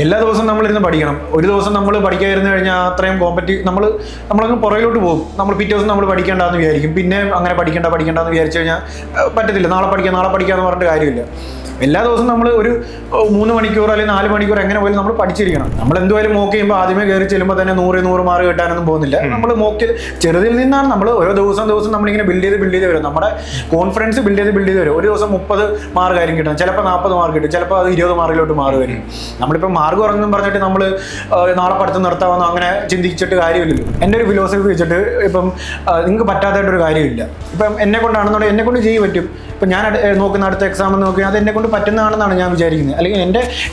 എല്ലാ ദിവസവും നമ്മളിരുന്ന് പഠിക്കണം. ഒരു ദിവസം നമ്മൾ പഠിക്കാതിരുന്നു കഴിഞ്ഞാൽ അത്രയും നമ്മളങ്ങ് പുറകിലോട്ട് പോകും. നമ്മൾ പിറ്റേ ദിവസം നമ്മൾ പഠിക്കേണ്ടെന്ന് വിചാരിക്കും. പിന്നെ അങ്ങനെ പഠിക്കേണ്ടെന്ന് വിചാരിച്ചു കഴിഞ്ഞാൽ പറ്റത്തില്ല. നാളെ പഠിക്കാമെന്ന് പറഞ്ഞിട്ട് കാര്യമില്ല. എല്ലാ ദിവസവും നമ്മൾ ഒരു 3 മണിക്കൂർ അല്ലെങ്കിൽ 4 മണിക്കൂർ എങ്ങനെ പോലും നമ്മൾ പഠിച്ചിരിക്കണം. നമ്മൾ എന്തുമായാലും മോക്ക് ചെയ്യുമ്പോൾ ആദ്യമേ കയറി ചെല്ലുമ്പോൾ തന്നെ 100 മാർക്ക് കിട്ടാനൊന്നും പോകുന്നില്ല. നമ്മൾ മോക്ക് ചെറുതിൽ നിന്നാണ് നമ്മൾ ഓരോ ദിവസം നമ്മളിങ്ങനെ ബിൽഡ് ചെയ്ത് വരും. നമ്മുടെ കോൺഫിഡൻസ് ബിൽഡ് ചെയ്ത് വരും. ഒരു ദിവസം 30 മാർക്ക് ആയിരിക്കും കിട്ടും, ചിലപ്പോൾ 40 മാർക്ക് കിട്ടും, ചിലപ്പോൾ അത് 20 മാർക്കിലോട്ട് മാറുമായിരിക്കും. നമ്മളിപ്പോൾ മാർക്ക് കുറഞ്ഞെന്നും പറഞ്ഞിട്ട് നമ്മൾ നാളെ പഠിത്തം നിർത്താമെന്നോ അങ്ങനെ ചിന്തിച്ചിട്ട് കാര്യമില്ലല്ലോ. എൻ്റെ ഒരു ഫിലോസഫി വെച്ചിട്ട് ഇപ്പം നിങ്ങൾക്ക് പറ്റാത്തതായിട്ടൊരു കാര്യമില്ല. ഇപ്പം എന്നെ കൊണ്ടാണെന്നുണ്ടെങ്കിൽ എന്നെ കൊണ്ട് ചെയ്യാൻ പറ്റും. ഇപ്പം ഞാൻ നോക്കുന്ന അടുത്ത എക്സാം എന്ന് നോക്കിയാൽ അത് എന്നെ കൊണ്ട് പറ്റുന്നതാണെന്നാണ് ഞാൻ വിചാരിക്കുന്നത്. അല്ലെങ്കിൽ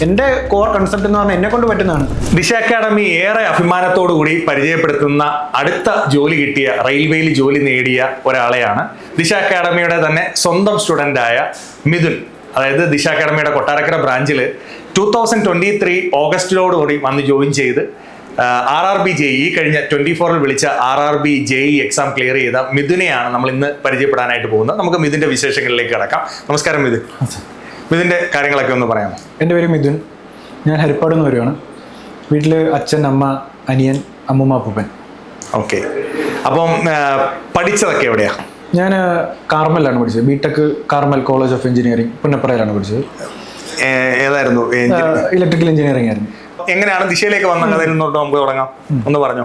എൻ്റെ കോർ കൺസെപ്റ്റ് എന്ന് പറഞ്ഞാൽ എന്നെ കൊണ്ട് പറ്റുന്നതാണ്. ദിശ അക്കാഡമി ഏറെ അഭിമാനത്തോടു കൂടി പരിചയപ്പെടുത്തുന്ന അടുത്ത ജോലി കിട്ടിയ, റെയിൽവേയിൽ ജോലി നേടിയ ഒരാളെയാണ് ദിശ അക്കാഡമിയുടെ തന്നെ സ്വന്തം സ്റ്റുഡൻ്റായ മിഥുൻ. അതായത് ദിശ അക്കാഡമിയുടെ കൊട്ടാരക്കര ബ്രാഞ്ചിൽ 2023 ഓഗസ്റ്റിലോടുകൂടി വന്ന് ജോയിൻ ചെയ്ത് RRB JEE കഴിഞ്ഞ 24-ൽ വിളിച്ച RRB JEE എക്സാം ക്ലിയർ ചെയ്ത മിഥുനെയാണ് നമ്മൾ ഇന്ന് പരിചയപ്പെടാനായിട്ട് പോകുന്നത്. നമുക്ക് മിഥുന്റെ വിശേഷങ്ങളിലേക്ക് കടക്കാം. നമസ്കാരം മിഥുൻ. മിഥുന്റെ കാര്യങ്ങളൊക്കെ ഒന്ന് പറയാമോ? എൻ്റെ പേര് മിഥുൻ. ഞാൻ ഹരിപ്പാട് നിന്ന് വരുവാണ്. വീട്ടിൽ അച്ഛൻ, അമ്മ, അനിയൻ, അമ്മൂമ്മ, അപ്പൂപ്പൻ. ഓക്കെ. അപ്പം പഠിച്ചതൊക്കെ എവിടെയാ? ഞാൻ കാർമലാണ് പഠിച്ചത്. BTech Carmel college of engineering പുന്നപ്പറയിലാണ് പഠിച്ചത്. ഏതായിരുന്നു? ഇലക്ട്രിക്കൽ എഞ്ചിനീയറിംഗ് ആയിരുന്നു. എങ്ങനെയാണ് ദിശയിലേക്ക് വന്നത്? അതിൽ നിന്നോട്ട് നമുക്ക് തുടങ്ങാം, ഒന്ന് പറഞ്ഞോ.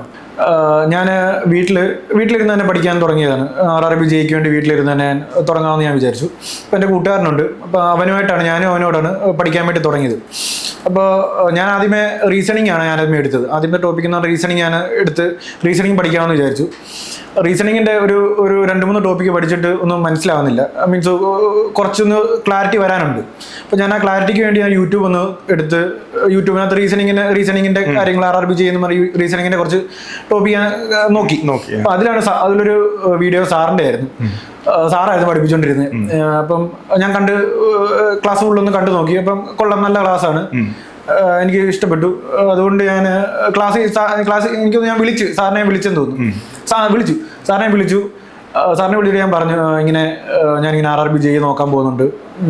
ഞാൻ വീട്ടിലിരുന്ന് തന്നെ പഠിക്കാൻ തുടങ്ങിയതാണ്. RRB JEEക്ക് വേണ്ടി വീട്ടിലിരുന്ന് തന്നെ തുടങ്ങാമെന്ന് ഞാൻ വിചാരിച്ചു. അപ്പോൾ എൻ്റെ കൂട്ടുകാരനുണ്ട്, അപ്പോൾ അവനോടാണ് പഠിക്കാൻ വേണ്ടി തുടങ്ങിയത്. അപ്പോൾ ഞാൻ ആദ്യമേ റീസണിങ് ആണ് ഞാനാദ്യമേ എടുത്തത്. ആദ്യമേ ടോപ്പിക് എന്ന് പറഞ്ഞാൽ റീസണിങ് ഞാൻ എടുത്ത് റീസണിങ് പഠിക്കാമെന്ന് വിചാരിച്ചു. റീസണിങ്ങിൻ്റെ ഒരു 2-3 ടോപ്പിക്ക് പഠിച്ചിട്ട് ഒന്നും മനസ്സിലാവുന്നില്ല. മീൻസ് കുറച്ചൊന്ന് ക്ലാരിറ്റി വരാനുണ്ട്. അപ്പോൾ ഞാൻ ആ ക്ലാരിറ്റിക്ക് വേണ്ടി ഞാൻ യൂട്യൂബിനകത്ത് റീസണിങ്ങിൻ്റെ കാര്യങ്ങൾ RRB ചെയ്യുന്ന റീസണിങ്ങിൻ്റെ കുറച്ച് ടോപ്പിക്ക് ഞാൻ നോക്കി. അപ്പം അതിലൊരു വീഡിയോ സാറിൻ്റെ ആയിരുന്നു. സാറായിരുന്നു പഠിപ്പിച്ചുകൊണ്ടിരുന്നത്. അപ്പം ഞാൻ ക്ലാസ് ഫുള്ളൊന്ന് കണ്ടു നോക്കി. അപ്പം കൊള്ളാം, നല്ല ക്ലാസ്സാണ്, എനിക്ക് ഇഷ്ടപ്പെട്ടു. അതുകൊണ്ട് ഞാൻ ക്ലാസ് എനിക്കൊന്ന് ഞാൻ സാറിനെ വിളിച്ചെന്ന് തോന്നുന്നു. സാറിനെ വിളിച്ചിട്ട് ഞാൻ പറഞ്ഞു, ഞാനിങ്ങനെ RRB JEE നോക്കാൻ പോകുന്നുണ്ട്.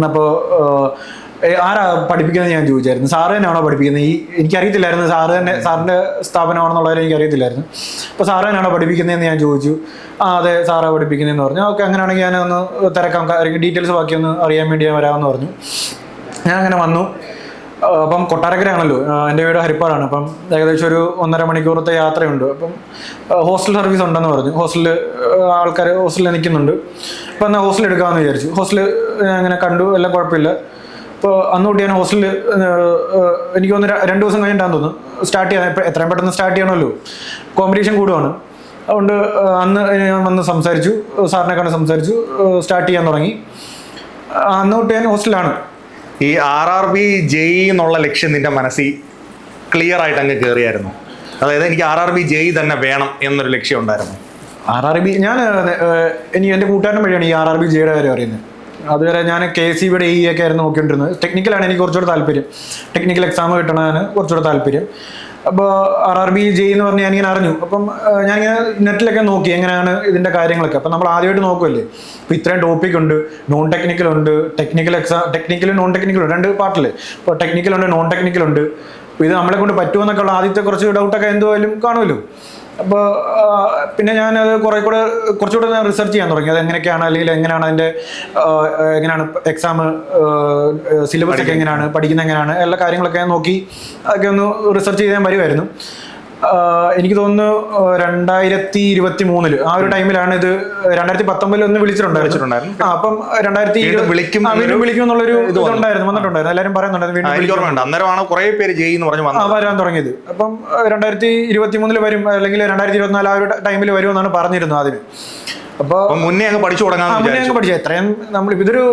അപ്പോൾ ആരാ പഠിപ്പിക്കുന്നത് ഞാൻ ചോദിച്ചായിരുന്നു. സാറ് തന്നെയാണോ പഠിപ്പിക്കുന്നത്? എനിക്കറിയത്തില്ലായിരുന്നു സാറിൻ്റെ സ്ഥാപനമാണെന്നുള്ളത് എനിക്കറിയത്തില്ലായിരുന്നു. അപ്പോൾ സാറ് തന്നെയാണോ പഠിപ്പിക്കുന്നതെന്ന് ഞാൻ ചോദിച്ചു. അതെ, സാറാ പഠിപ്പിക്കുന്നതെന്ന് പറഞ്ഞു. ഓക്കെ, അങ്ങനെയാണെങ്കിൽ ഞാനൊന്ന് തിരക്കാം, ഡീറ്റെയിൽസ് ബാക്കിയൊന്ന് അറിയാൻ വേണ്ടി ഞാൻ വരാമെന്ന് പറഞ്ഞു. ഞാൻ അങ്ങനെ വന്നു. അപ്പം കൊട്ടാരക്കരയാണല്ലോ, എൻ്റെ വീട് ഹരിപ്പാടാണ്. അപ്പം ഏകദേശം ഒരു 1.5 മണിക്കൂറത്തെ യാത്രയുണ്ട്. അപ്പം ഹോസ്റ്റൽ സർവീസ് ഉണ്ടെന്ന് പറഞ്ഞു. ആൾക്കാർ ഹോസ്റ്റലിൽ നിൽക്കുന്നുണ്ട്. അപ്പം എന്നാൽ ഹോസ്റ്റൽ എടുക്കാമെന്ന് വിചാരിച്ചു. ഹോസ്റ്റൽ അങ്ങനെ കണ്ടു, എല്ലാം കുഴപ്പമില്ല. അപ്പോൾ അന്നുകൂട്ടി ഞാൻ ഹോസ്റ്റലിൽ എനിക്ക് 2 ദിവസം കഴിഞ്ഞിട്ടാന്ന് തോന്നുന്നു സ്റ്റാർട്ട് ചെയ്യാൻ. എത്രയും പെട്ടെന്ന് സ്റ്റാർട്ട് ചെയ്യണമല്ലോ, കോമ്പറ്റീഷൻ കൂടുവാണ്. അതുകൊണ്ട് അന്ന് ഞാൻ വന്ന് സംസാരിച്ചു, സാറിനെ കണ്ട് സംസാരിച്ചു, സ്റ്റാർട്ട് ചെയ്യാൻ തുടങ്ങി. അന്നുകൂട്ടി ഞാൻ ഹോസ്റ്റലിലാണ്. ഈ RRB JEE എന്നുള്ള ലക്ഷ്യം നിന്റെ മനസ്സിൽ ക്ലിയർ ആയിട്ട് അങ്ങ് കയറിയായിരുന്നു? അതായത് എനിക്ക് RRB JEE തന്നെ വേണം എന്നൊരു ലക്ഷ്യം ഉണ്ടായിരുന്നു? RRB എൻ്റെ കൂട്ടുകാരൻ വഴിയാണ് ഈ RRB JEEയുടെ കാര്യം അറിയുന്നത്. അതുവരെ ഞാൻ KCBയുടെ EE ഒക്കെ ആയിരുന്നു നോക്കിക്കൊണ്ടിരുന്നത്. ടെക്നിക്കലാണ് എനിക്ക് കുറച്ചുകൂടെ താല്പര്യം. ടെക്നിക്കൽ എക്സാം കിട്ടണതാണ് കുറച്ചുകൂടെ താല്പര്യം. അപ്പോൾ RRB JEE എന്ന് പറഞ്ഞ് ഞാനിങ്ങനെ അറിഞ്ഞു. അപ്പം ഞാനിങ്ങനെ നെറ്റിലൊക്കെ നോക്കി എങ്ങനെയാണ് ഇതിൻ്റെ കാര്യങ്ങളൊക്കെ. അപ്പം നമ്മൾ ആദ്യമായിട്ട് നോക്കുമല്ലേ. ഇപ്പോൾ ഇത്രയും ടോപ്പിക് ഉണ്ട്, നോൺ ടെക്നിക്കലുണ്ട്, ടെക്നിക്കലും നോൺ ടെക്നിക്കലും 2 പാർട്ടിൽ. ഇപ്പോൾ ടെക്നിക്കലുണ്ട്, നോൺ ടെക്നിക്കലുണ്ട്. അപ്പോൾ ഇത് നമ്മളെ കൊണ്ട് പറ്റുമെന്നൊക്കെ ഉള്ള ആദ്യത്തെ കുറച്ച് ഡൗട്ടൊക്കെ എന്തുമായാലും കാണുമല്ലോ. അപ്പോൾ പിന്നെ ഞാനത് കുറച്ചുകൂടെ റിസർച്ച് ചെയ്യാൻ തുടങ്ങി. അത് എങ്ങനെയൊക്കെയാണ്, അല്ലെങ്കിൽ എങ്ങനെയാണ് എക്സാം സിലബസ് ഒക്കെ എങ്ങനെയാണ്, പഠിക്കുന്നത് എങ്ങനെയാണ്, എല്ലാ കാര്യങ്ങളൊക്കെ നോക്കി അതൊക്കെ ഒന്ന് റിസർച്ച് ചെയ്യാൻ വരുമായിരുന്നു. എനിക്ക് തോന്നുന്നു 2023 ആ ഒരു ടൈമിലാണ് ഇത്. 2019 ഒന്ന് വിളിച്ചിട്ടുണ്ടായിരുന്നു. അപ്പം 2020 വിളിക്കുമെന്നുള്ളൊരു ഇതുണ്ടായിരുന്നു, വന്നിട്ടുണ്ടായിരുന്നു. എല്ലാവരും പറയുന്നുണ്ടായിരുന്നു വരാൻ തുടങ്ങിയത്. അപ്പം 2023 വരും, അല്ലെങ്കിൽ 2024 ആ ഒരു ടൈമിൽ വരുമെന്നാണ് പറഞ്ഞിരുന്നത് ആദ്യം. അപ്പോൾ മുന്നേ അങ്ങ് പഠിച്ചു. എത്രയും നമ്മൾ ഇതൊരു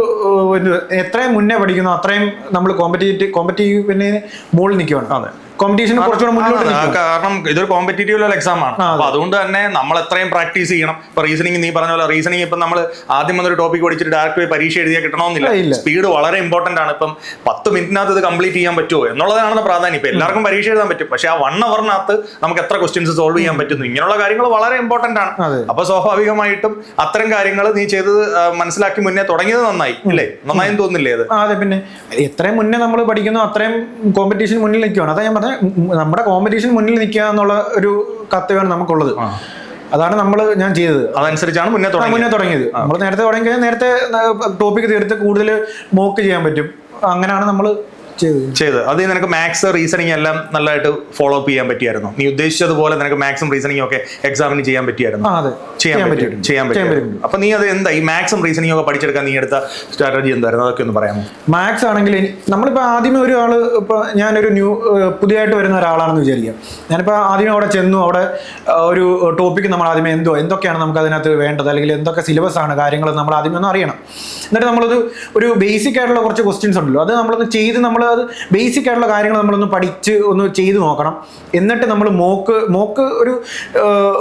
എത്രയും മുന്നേ പഠിക്കുന്നു അത്രയും നമ്മൾ കോമ്പറ്റീറ്റീവിന് മുകളിൽ നിൽക്കുകയാണ്. അതെ, കോമ്പറ്റീഷൻ കുറച്ചുകൂടെ മുന്നോട്ട്, കാരണം ഇതൊരു കോമ്പറ്റീറ്റീവ് എക്സാം ആണ്. അപ്പൊ അതുകൊണ്ട് തന്നെ നമ്മൾ എത്രയും പ്രാക്ടീസ് ചെയ്യണം. ഇപ്പൊ റീസണിങ് നീ പറഞ്ഞ പോലെ റീസണിങ് ഇപ്പം നമ്മൾ ആദ്യം വന്നൊരു ടോപ്പിക് പഠിച്ചിട്ട് ഡയറക്റ്റ് പോയി പരീക്ഷ എഴുതിയാൽ കിട്ടണമെന്നില്ല. സ്പീഡ് വളരെ ഇമ്പോർട്ടന്റ് ആണ്. ഇപ്പം 10 മിനിറ്റിനകത്ത് ഇത് കംപ്ലീറ്റ് ചെയ്യാൻ പറ്റുമോ എന്നുള്ളതാണ് പ്രാധാന്യം. ഇപ്പൊ എല്ലാവർക്കും പരീക്ഷ എഴുതാൻ പറ്റും, പക്ഷെ ആ 1 അവറിനകത്ത് നമുക്ക് എത്ര ക്വസ്റ്റ്യൻസ് സോൾവ് ചെയ്യാൻ പറ്റുന്നു, ഇങ്ങനെയുള്ള കാര്യങ്ങൾ വളരെ ഇമ്പോർട്ടന്റ് ആണ്. അപ്പൊ സ്വാഭാവികമായിട്ടും എന്തുകൊണ്ടും അത്തരം കാര്യങ്ങൾ നീ ചെയ്തത് മനസ്സിലാക്കി മുന്നേ തുടങ്ങിയത് നന്നായി ഇല്ലേ? നന്നായി തോന്നുന്നില്ലേ അത്? അതെ, പിന്നെ എത്രയും മുന്നേ നമ്മൾ പഠിക്കുന്നു അത്രയും കോമ്പറ്റീഷൻ മുന്നിൽ നിൽക്കുകയാണ്. അതാ ഞാൻ പറഞ്ഞ നമ്മുടെ കോമ്പറ്റീഷൻ മുന്നിൽ നിൽക്കുക എന്നുള്ള ഒരു കർത്തവ്യമാണ് നമുക്കുള്ളത്. അതാണ് ഞാൻ ചെയ്തത്. അതനുസരിച്ചാണ് മുന്നേ തുടങ്ങിയത്. നമ്മൾ നേരത്തെ തുടങ്ങി കഴിഞ്ഞാൽ നേരത്തെ ടോപ്പിക് തീർത്ത് കൂടുതൽ മോക്ക് ചെയ്യാൻ പറ്റും. അങ്ങനെയാണ് നമ്മൾ ചെയ്ത്. അത് നിനക്ക് മാത്സ് റീസണിങ് എല്ലാം നല്ലതായിട്ട് ഫോളോ അപ്പ് ചെയ്യാൻ പറ്റിയായിരുന്നു? നീ ഉദ്ദേശിച്ചതുപോലെ നിനക്ക് മാത്സും റീസണിങ്ങും ഒക്കെ എക്സാമിന് ചെയ്യാൻ പറ്റിയായിരുന്നു? ചെയ്യാൻ പറ്റും. അപ്പൊ നീ അത് എന്താ ഈ മാത്സും റീസണിങ്ങും ഒക്കെ പഠിച്ചെടുക്കാൻ നീ എടുത്ത സ്ട്രാറ്റജി എന്തായിരുന്നു? അതൊക്കെ ഒന്ന് പറയാമോ? മാത്സ് ആണെങ്കിൽ നമ്മളിപ്പോ ആദ്യമേ ഒരാള് ഇപ്പൊ ഞാനൊരു പുതിയതായിട്ട് വരുന്ന ഒരാളാണെന്ന് വിചാരിക്കാം. ഞാനിപ്പോ ആദ്യമേ അവിടെ ചെന്നു, അവിടെ ഒരു ടോപ്പിക്ക് നമ്മൾ ആദ്യമേ എന്തൊക്കെയാണ് നമുക്ക് അതിനകത്ത് വേണ്ടത്, അല്ലെങ്കിൽ എന്തൊക്കെ സിലബസ് ആണ് കാര്യങ്ങൾ നമ്മൾ ആദ്യമേ ഒന്ന് അറിയണം. എന്നിട്ട് നമ്മളത് ഒരു ബേസിക് ആയിട്ടുള്ള കുറച്ച് ക്വസ്റ്റ്യൻസ് ഉണ്ടല്ലോ, അത് നമ്മളൊന്ന് ചെയ്ത് അത് ബേസിക് ആയിട്ടുള്ള കാര്യങ്ങൾ നമ്മളൊന്ന് പഠിച്ച് ഒന്ന് ചെയ്ത് നോക്കണം. എന്നിട്ട് നമ്മൾ മോക്ക്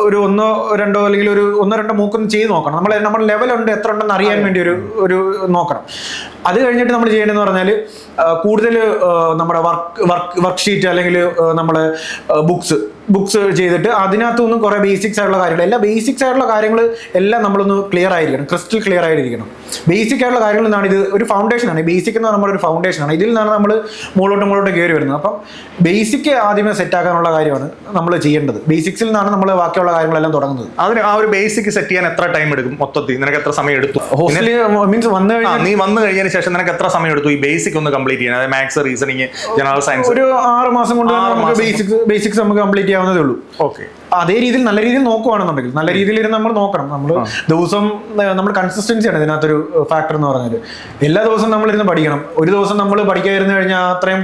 ഒരു ഒന്നോ രണ്ടോ അല്ലെങ്കിൽ ഒരു ഒന്നോ രണ്ടോ മോക്കൊന്ന് ചെയ്ത് നോക്കണം. നമ്മുടെ ലെവലുണ്ട് എത്ര ഉണ്ടെന്ന് അറിയാൻ വേണ്ടി ഒരു നോക്കണം. അത് കഴിഞ്ഞിട്ട് നമ്മൾ ചെയ്യേണ്ടതെന്ന് പറഞ്ഞാൽ കൂടുതൽ നമ്മുടെ വർക്ക്ഷീറ്റ് അല്ലെങ്കിൽ നമ്മുടെ ബുക്സ് ചെയ്തിട്ട് അതിനകത്തൊന്നും കുറേ ബേസിക്സ് ആയിട്ടുള്ള കാര്യങ്ങൾ, എല്ലാ ബേസിക്സ് ആയിട്ടുള്ള കാര്യങ്ങൾ എല്ലാം നമ്മളൊന്ന് ക്ലിയർ ആയിരിക്കണം, ക്രിസ്റ്റൽ ക്ലിയർ ആയിരിക്കണം. ബേസിക് ആയിട്ടുള്ള കാര്യങ്ങൾ എന്നാണ് ഇത് ഒരു ഫൗണ്ടേഷനാണ്. ബേസിക് എന്ന് നമ്മുടെ ഒരു ഫൗണ്ടേഷനാണ്. ഇതിൽ നിന്നാണ് നമ്മൾ മുകളോട്ട് കയറി വരുന്നത്. അപ്പം ബേസിക് ആദ്യമേ സെറ്റ് ആക്കാനുള്ള കാര്യമാണ് നമ്മൾ ചെയ്യേണ്ടത്. ബേസിക്സിൽ നിന്നാണ് നമ്മൾ ബാക്കിയുള്ള കാര്യങ്ങളെല്ലാം തുടങ്ങുന്നത്. അതിന് ആ ഒരു ബേസിക് സെറ്റ് ചെയ്യാൻ എത്ര ടൈം എടുക്കും മൊത്തത്തിൽ? നിനക്ക് എത്ര സമയം എടുത്തു? മീൻസ് നീ വന്നു കഴിഞ്ഞതിന് ശേഷം നിനക്ക് എത്ര സമയം എടുത്തു ഈ ബേസിക് ഒന്ന് കംപ്ലീറ്റ് ചെയ്യാൻ? അതായത് മാത്സ്, റീസണിങ്, ജനറൽ സയൻസ് ഒരു 6 മാസം കൊണ്ട് ബേസിക്സ് നമുക്ക് കംപ്ലീറ്റ് ചെയ്യാവുന്നതേ ഉള്ളൂ. ഓക്കെ. അതേ രീതിയിൽ നല്ല രീതിയിൽ നോക്കുവാണെന്നുണ്ടെങ്കിൽ നല്ല രീതിയിൽ ഇരുന്ന് നമ്മൾ നോക്കണം. നമ്മൾ ദിവസം നമ്മൾ കൺസിസ്റ്റൻസിയാണ് ഇതിനകത്തൊരു ഫാക്ടർ എന്ന് പറഞ്ഞാൽ. എല്ലാ ദിവസവും നമ്മളിരുന്ന് പഠിക്കണം. ഒരു ദിവസം നമ്മൾ പഠിക്കാതിരുന്നു കഴിഞ്ഞാൽ അത്രയും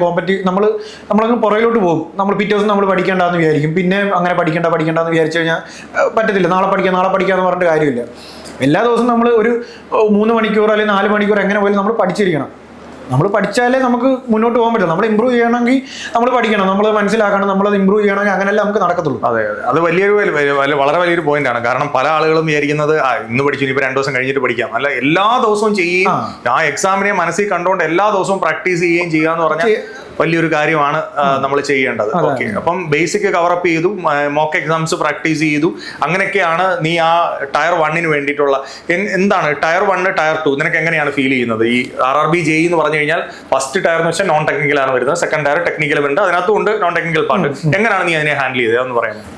നമ്മളങ്ങ് പുറകിലോട്ട് പോകും. നമ്മൾ പിറ്റേ ദിവസം നമ്മൾ പഠിക്കേണ്ടെന്ന് വിചാരിക്കും. പിന്നെ അങ്ങനെ പഠിക്കേണ്ടെന്ന് വിചാരിച്ചു കഴിഞ്ഞാൽ പറ്റത്തില്ല. നാളെ പഠിക്കാന്ന് പറഞ്ഞിട്ട് കാര്യമില്ല. എല്ലാ ദിവസവും നമ്മൾ ഒരു 3 മണിക്കൂർ അല്ലെങ്കിൽ 4 മണിക്കൂർ എങ്ങനെ പോലും നമ്മൾ പഠിച്ചിരിക്കണം. നമ്മൾ പഠിച്ചാലേ നമുക്ക് മുന്നോട്ട് പോകാൻ പറ്റും. നമ്മൾ ഇമ്പ്രൂവ് ചെയ്യണമെങ്കിൽ നമ്മൾ പഠിക്കണം, നമ്മൾ മനസ്സിലാക്കണം, നമ്മളത് ഇമ്പ്രൂവ് ചെയ്യണമെങ്കിൽ അങ്ങനെയല്ല നമുക്ക് നടക്കത്തുള്ളൂ. അതെ, അത് വളരെ വലിയൊരു പോയിന്റ് ആണ്. കാരണം പല ആളുകളും വിചാരിക്കുന്നത് ഇന്ന് പഠിച്ചു ഇനിയിപ്പോൾ 2 ദിവസം കഴിഞ്ഞിട്ട് പഠിക്കാം. അല്ല, എല്ലാ ദിവസവും ചെയ്യുകയും ആ എക്സാമിനെ മനസ്സിൽ കണ്ടുകൊണ്ട് എല്ലാ ദിവസവും പ്രാക്ടീസ് ചെയ്യുകയും ചെയ്യാന്ന് പറഞ്ഞാൽ വലിയൊരു കാര്യമാണ് നമ്മൾ ചെയ്യേണ്ടത്. ഓക്കെ. അപ്പം ബേസിക് കവറപ്പ് ചെയ്തു, മോക്ക് എക്സാംസ് പ്രാക്ടീസ് ചെയ്തു, അങ്ങനെയൊക്കെയാണ് നീ ആ ടയർ 1 വേണ്ടിയിട്ടുള്ള എന്താണ് ടയർ 1, ടയർ 2 നിനക്ക് എങ്ങനെയാണ് ഫീൽ ചെയ്യുന്നത്? ഈ RRB JEE എന്ന് പറഞ്ഞു കഴിഞ്ഞാൽ ഫസ്റ്റ് ടയർ എന്ന് വെച്ചാൽ നോൺ ടെക്നിക്കൽ ആണ് വരുന്നത്, സെക്കൻഡ് ടയർ ടെക്നിക്കലും ഉണ്ട്, അതിനകത്തും ഉണ്ട് നോൺ ടെക്നിക്കൽ പാർട്ട്. എങ്ങനെയാണ് നീ അതിനെ ഹാൻഡിൽ ചെയ്തത് എന്ന് പറയുന്നത്?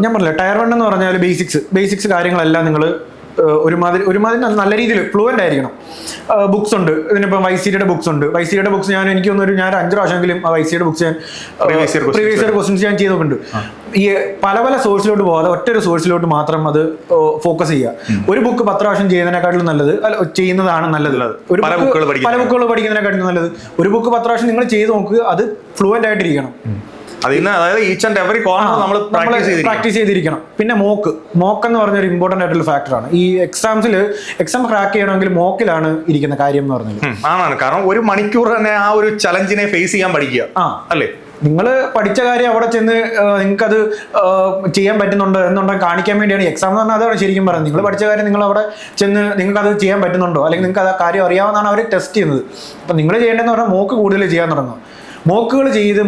ഞാൻ പറഞ്ഞില്ല, ടയർ 1 എന്ന് പറഞ്ഞാൽ ബേസിക്സ് കാര്യങ്ങളെല്ലാം നിങ്ങൾ ഒരുമാതിരി നല്ല രീതിയിൽ ഫ്ലുവൻ്റ് ആയിരിക്കണം. ബുക്സ് ഉണ്ട്, ഇതിനിപ്പം YCD ബുക്സ് ഉണ്ട്. YCD ബുക്സ് ഞാൻ 5 പ്രാവശ്യമെങ്കിലും YCD ബുക്സ് ഞാൻ പ്രീവിയസ് ഇയർ ക്വസ്റ്റ്യൻസ് ഞാൻ ചെയ്ത് നോക്കുന്നുണ്ട്. ഈ പല സോഴ്സിലോട്ട് പോകാതെ ഒറ്റൊരു സോഴ്സിലോട്ട് മാത്രം അത് ഫോക്കസ് ചെയ്യുക. ഒരു ബുക്ക് 10 പ്രാവശ്യം ചെയ്യുന്നതിനെക്കാട്ടിലും നല്ലത് ചെയ്യുന്നതാണ് നല്ലത്. പല ബുക്കുകൾ പഠിക്കുന്നതിനെക്കാട്ടിലും നല്ലത് ഒരു ബുക്ക് 10 പ്രാവശ്യം നിങ്ങൾ ചെയ്ത് നോക്കുക. അത് ഫ്ലുവൻ്റ് ആയിട്ടിരിക്കണം. അതായത് ഈച്ച് ആൻഡ് എവറി കോർണർ നമ്മൾ പ്രാക്ടീസ് ചെയ്തിരിക്കണം. പിന്നെ മോക്ക് എന്ന് പറഞ്ഞ ഒരു ഇമ്പോർട്ടന്റ് ആയിട്ടുള്ള ഫാക്ടറാണ്. ഈ എക്സാം ക്രാക്ക് ചെയ്യണമെങ്കിൽ മോക്കിലാണ് ഇരിക്കുന്ന കാര്യം എന്ന് പറഞ്ഞത്. ആണ്. കാരണം 1 മണിക്കൂർ തന്നെ ആ ഒരു ചലഞ്ചിനെ ഫേസ് ചെയ്യാൻ പഠിക്കുക അല്ലേ? നിങ്ങൾ പഠിച്ച കാര്യം അവിടെ ചെന്ന് നിങ്ങൾക്കത് ചെയ്യാൻ പറ്റുന്നുണ്ടോ എന്നുണ്ടെങ്കിൽ കാണിക്കാൻ വേണ്ടിയാണ് എക്സാം എന്ന് പറഞ്ഞാൽ. അതാണ് ശരിക്കും പറയുന്നത്. നിങ്ങൾ പഠിച്ച കാര്യം നിങ്ങൾ അവിടെ ചെന്ന് നിങ്ങൾക്ക് അത് ചെയ്യാൻ പറ്റുന്നുണ്ടോ, അല്ലെങ്കിൽ നിങ്ങൾക്ക് അത് കാര്യം അറിയാവുന്നതാണ് അവർ ടെസ്റ്റ് ചെയ്യുന്നത്. അപ്പം നിങ്ങൾ ചെയ്യേണ്ടതെന്ന് പറഞ്ഞാൽ മോക്ക് കൂടുതൽ ചെയ്യാൻ തുടങ്ങുക. മോക്കുകൾ ചെയ്ത്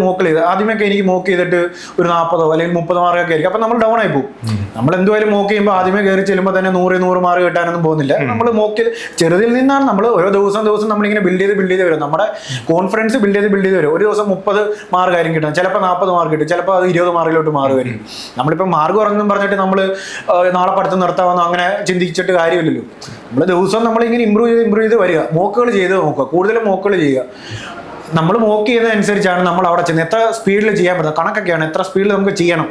ആദ്യമൊക്കെ എനിക്ക് മോക്ക് ചെയ്തിട്ട് ഒരു 40 അല്ലെങ്കിൽ 30 മാർക്കൊക്കെ ആയിരിക്കും. അപ്പം നമ്മൾ ഡൗൺ ആയി പോകും. നമ്മൾ എന്തുമായാലും മോക്ക് ചെയ്യുമ്പോൾ ആദ്യമേ കയറി ചെല്ലുമ്പോൾ തന്നെ 100 മാർക്ക് കിട്ടാനൊന്നും പോകുന്നില്ല. നമ്മൾ മോക്ക് ചെറുതിൽ നിന്നാണ് നമ്മൾ ഓരോ ദിവസം നമ്മളിങ്ങനെ ബിൽഡ് ചെയ്ത് വരും. നമ്മുടെ കോൺഫിഡൻസ് ബിൽഡ് ചെയ്ത് വരും. ഒരു ദിവസം 30 മാർക്ക് ആയിരിക്കും കിട്ടും, ചിലപ്പോൾ 40 മാർക്ക് കിട്ടും, ചിലപ്പോൾ അത് 20 മാർക്കിലോട്ട് മാറുമായിരിക്കും. നമ്മളിപ്പോൾ മാർക്ക് കുറഞ്ഞെന്നും പറഞ്ഞിട്ട് നമ്മൾ നാളെ പഠിത്തം നിർത്താമെന്നോ അങ്ങനെ ചിന്തിച്ചിട്ട് കാര്യമില്ലല്ലോ. നമ്മൾ ദിവസം നമ്മളിങ്ങനെ ഇമ്പ്രൂവ് ചെയ്ത് വരിക. മോക്കുകൾ ചെയ്ത് നോക്കുക, കൂടുതലും മോക്കുകൾ ചെയ്യുക. നമ്മൾ മോക്ക് ചെയ്യുന്നതനുസരിച്ചാണ് നമ്മൾ അവിടെ ചെന്ന് എത്ര സ്പീഡിൽ ചെയ്യാൻ പറ്റുന്നത്. കണക്കൊക്കെയാണ് എത്ര സ്പീഡിൽ നമുക്ക് ചെയ്യണം,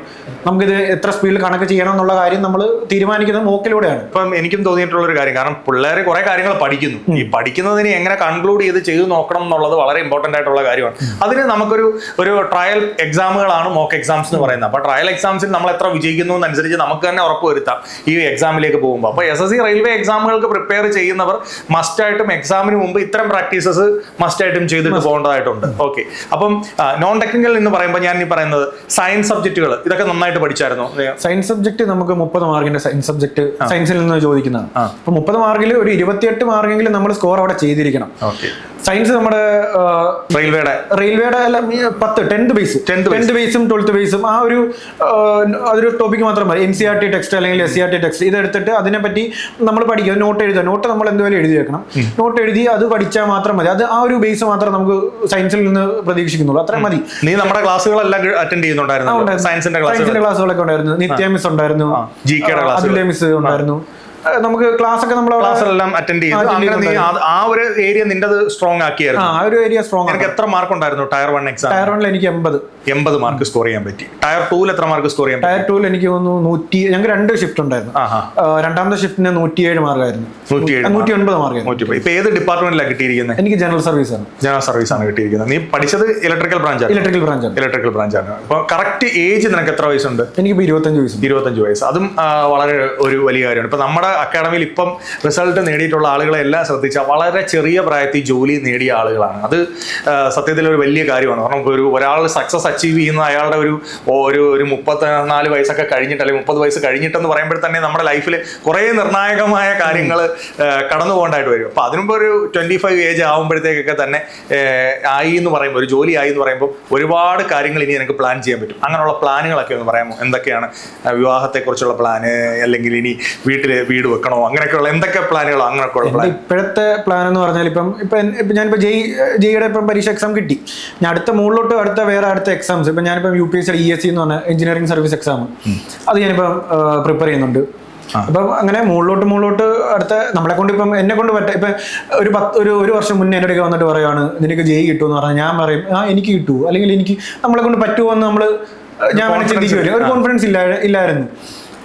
നമുക്കിത് എത്ര സ്പീഡിൽ കണക്ക് ചെയ്യണം എന്നുള്ള കാര്യം നമ്മൾ തീരുമാനിക്കുന്നത് മോക്കിലൂടെയാണ്. ഇപ്പം എനിക്കും തോന്നിയിട്ടുള്ള ഒരു കാര്യം, കാരണം പിള്ളേർ കുറെ കാര്യങ്ങൾ പഠിക്കുന്നു. ഈ പഠിക്കുന്നതിന് എങ്ങനെ കൺക്ലൂഡ് ചെയ്ത് നോക്കണം എന്നുള്ളത് വളരെ ഇമ്പോർട്ടന്റ് ആയിട്ടുള്ള കാര്യമാണ്. അതിന് നമുക്കൊരു ട്രയൽ എക്സാമുകളാണ് മോക്ക് എക്സാംസ് എന്ന് പറയുന്നത്. അപ്പൊ ട്രയൽ എക്സാംസിൽ നമ്മൾ എത്ര വിജയിക്കുന്നു എന്നനുസരിച്ച് നമുക്ക് തന്നെ ഉറപ്പ് വരുത്താം ഈ എക്സാമിലേക്ക് പോകുമ്പോൾ. അപ്പൊ SSC റെയിൽവേ എക്സാമുകൾക്ക് പ്രിപ്പയർ ചെയ്യുന്നവർ മസ്റ്റായിട്ടും എക്സാമിന് മുമ്പ് ഇത്തരം പ്രാക്ടീസസ് മസ്റ്റായിട്ടും ചെയ്തിട്ട് പോകേണ്ടതായിട്ടുണ്ട്. ഓക്കെ. അപ്പം നോൺ ടെക്നിക്കൽ എന്ന് പറയുമ്പോൾ ഞാൻ ഈ പറയുന്നത് സയൻസ് സബ്ജക്റ്റുകൾ ഇതൊക്കെ നന്നായിട്ട് പഠിച്ചായിരുന്നു. സയൻസ് സബ്ജക്ട് നമുക്ക് 30 മാർക്കിന്റെ സയൻസ് സബ്ജക്ട് സയൻസിൽ നിന്ന് ചോദിക്കുന്നതാണ്. അപ്പൊ 30 മാർക്കിൽ ഒരു 28 മാർക്കെങ്കിലും നമ്മൾ സ്കോർ അവിടെ ചെയ്തിരിക്കണം. സയൻസ് നമ്മുടെ റെയിൽവേയുടെ അല്ല 10th ബേസും 12th ബേസും ആ ഒരു അതൊരു ടോപ്പിക് മാത്രം മതി. NCERT ടെക്സ്റ്റ് അല്ലെങ്കിൽ SCERT ടെക്സ്റ്റ് ഇതെടുത്തിട്ട് അതിനെപ്പറ്റി നമ്മൾ പഠിക്കുക, നോട്ട് എഴുതുക. നോട്ട് നമ്മൾ എന്തുവരെ എഴുതി വെക്കണം. നോട്ട് എഴുതി അത് പഠിച്ചാൽ മാത്രം മതി. അത് ആ ഒരു ബേസ് മാത്രം നമുക്ക് സയൻസിൽ നിന്ന് പ്രതീക്ഷിക്കുന്നുള്ളൂ, അത്ര മതി. നീ നമ്മുടെ ക്ലാസ്സുകളെല്ലാം അറ്റൻഡ് ചെയ്യുന്നുണ്ടായിരുന്നു? സയൻസിന്റെ ക്ലാസ്സുകളൊക്കെ ഉണ്ടായിരുന്നു. നിത്യ മിസ് ഉണ്ടായിരുന്നു, അതുല്യ മിസ് ഉണ്ടായിരുന്നു. നമുക്ക് ക്ലാസ് ഒക്കെ നമ്മൾ ക്ലാസ്സെല്ലാം അറ്റൻഡ് ചെയ്തു. ആ ഒരു ഏരിയ നിന്റെ സ്ട്രോങ് ആക്കിയായിരുന്നു. ആ ഒരു ഏരിയ സ്ട്രോങ്. എനിക്ക് എത്ര മാർക്ക് ഉണ്ടായിരുന്നു ടയർ 1 എക്സാം? ടയർ 1 എനിക്ക് 80 മാർക്ക് സ്കോർ ചെയ്യാൻ പറ്റി. ടയർ 2 എത്ര മാർക്ക് സ്കോർ ചെയ്യാൻ? ടയർ 2 എനിക്ക് തോന്നുന്നു 100. ഞങ്ങൾക്ക് 2 ഷിഫ്റ്റ് ഉണ്ടായിരുന്നു. രണ്ടാമത്തെ ഷിഫ്റ്റിന് 107 മാർക്കായിരുന്നു. 109 മാർക്കായിരുന്നു. ഇപ്പൊ ഏത് ഡിപ്പാർട്ട്മെന്റിലാണ് കിട്ടിയിരിക്കുന്നത്? എനിക്ക് ജനറൽ സർവീസ് ആണ്. ജനറൽ സർവീസ് ആണ് കിട്ടിയിരിക്കുന്നത്. നീ പഠിച്ചത് ഇലക്ട്രിക്കൽ ബ്രാഞ്ചാണ്. അപ്പൊ കറക്റ്റ് ഏജ് നിനക്ക് എത്ര വയസ്സുണ്ട്? എനിക്ക് 25 വയസ്സ്. അതും വളരെ ഒരു വലിയ കാര്യമാണ്. ഇപ്പൊ നമ്മുടെ അക്കാഡമിയിൽ ഇപ്പം റിസൾട്ട് നേടിയിട്ടുള്ള ആളുകളെ എല്ലാം ശ്രദ്ധിച്ചാൽ വളരെ ചെറിയ പ്രായത്തിൽ ജോലി നേടിയ ആളുകളാണ്. അത് സത്യത്തിൽ ഒരു വലിയ കാര്യമാണ്. കാരണം ഒരാൾ സക്സസ് അച്ചീവ് ചെയ്യുന്ന അയാളുടെ ഒരു 34 വയസ്സൊക്കെ കഴിഞ്ഞിട്ട് അല്ലെങ്കിൽ 30 വയസ്സ് കഴിഞ്ഞിട്ടെന്ന് പറയുമ്പോൾ തന്നെ നമ്മുടെ ലൈഫിൽ കുറേ നിർണായകമായ കാര്യങ്ങൾ കടന്നു പോകേണ്ടതായിട്ട് വരും. അപ്പൊ അതിനുമ്പോ ഒരു 25 ഏജ് ആകുമ്പോഴത്തേക്കൊക്കെ തന്നെ ആയി എന്ന് പറയുമ്പോൾ, ഒരു ജോലി ആയി എന്ന് പറയുമ്പോൾ ഒരുപാട് കാര്യങ്ങൾ ഇനി എനിക്ക് പ്ലാൻ ചെയ്യാൻ പറ്റും. അങ്ങനെയുള്ള പ്ലാനുകളൊക്കെ ഒന്ന് പറയാമോ? എന്തൊക്കെയാണ്? വിവാഹത്തെക്കുറിച്ചുള്ള പ്ലാന്, അല്ലെങ്കിൽ ഇനി വീട് വെക്കണോ, അങ്ങനെയൊക്കെയുള്ള എന്തൊക്കെ പ്ലാനുകളോ? അങ്ങനെയൊക്കെയുള്ള പ്ലാൻ. ഇപ്പോഴത്തെ പ്ലാൻ എന്ന് പറഞ്ഞാൽ ഇപ്പം ഞാനിപ്പോ ജെയുടെ ഇപ്പം പരീക്ഷ എക്സാം കിട്ടി. ഞാൻ അടുത്ത എക്സാംസ് ഇപ്പം ഞാനിപ്പം UPSC ESC എന്ന് പറഞ്ഞ എഞ്ചിനീയറിംഗ് സർവീസ് എക്സാം, അത് ഞാനിപ്പം പ്രിപ്പയർ ചെയ്യുന്നുണ്ട്. അപ്പം അങ്ങനെ മുകളിലോട്ട് അടുത്ത നമ്മളെ കൊണ്ട് ഇപ്പം എന്നെ കൊണ്ട് ഇപ്പം ഒരു വർഷം മുന്നേ എൻ്റെ അടുക്ക വന്നിട്ട് പറയുകയാണ് നിനക്ക് ജെയ് കിട്ടുമെന്ന് പറഞ്ഞാൽ ഞാൻ പറയും എനിക്ക് കിട്ടുമോ, അല്ലെങ്കിൽ എനിക്ക് നമ്മളെ കൊണ്ട് പറ്റുമോ എന്ന് ഞാൻ ചിന്തിക്കുമല്ലോ. ഒരു കോൺഫിഡൻസ് ഇല്ലായിരുന്നു.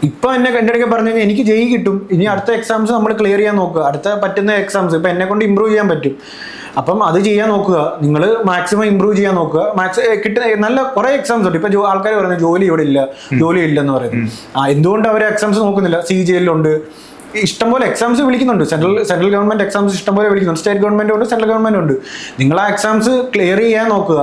ഇപ്പൊ എൻ്റെ അടുക്ക പറഞ്ഞു കഴിഞ്ഞാൽ എനിക്ക് ജെയ് കിട്ടും, ഇനി അടുത്ത എക്സാംസ് നമ്മൾ ക്ലിയർ ചെയ്യാൻ നോക്കുക. അടുത്ത പറ്റുന്ന എക്സാംസ് ഇപ്പൊ എന്നെ കൊണ്ട് ഇമ്പ്രൂവ് ചെയ്യാൻ പറ്റും. അപ്പം അത് ചെയ്യാൻ നോക്കുക, നിങ്ങൾ മാക്സിമം ഇമ്പ്രൂവ് ചെയ്യാൻ നോക്കുക. കിട്ടുന്ന നല്ല കുറെ എക്സാംസ് ഉണ്ട്. ഇപ്പൊ ആൾക്കാർ പറയുന്നത് ജോലി ഇല്ലെന്ന് പറയുന്നത്. എന്തുകൊണ്ട് അവർ എക്സാംസ് നോക്കുന്നില്ല? CGL-ലുണ്ട്, ഇഷ്ടംപോലെ എക്സാംസ് വിളിക്കുന്നുണ്ട്. സെൻട്രൽ ഗവൺമെന്റ് എക്സാംസ് ഇഷ്ടംപോലെ വിളിക്കുന്നുണ്ട്. സ്റ്റേറ്റ് ഗവൺമെന്റ് ഉണ്ട്, സെൻട്രൽ ഗവൺമെന്റ് ഉണ്ട്. നിങ്ങൾ ആ എക്സാംസ് ക്ലിയർ ചെയ്യാൻ നോക്കുക.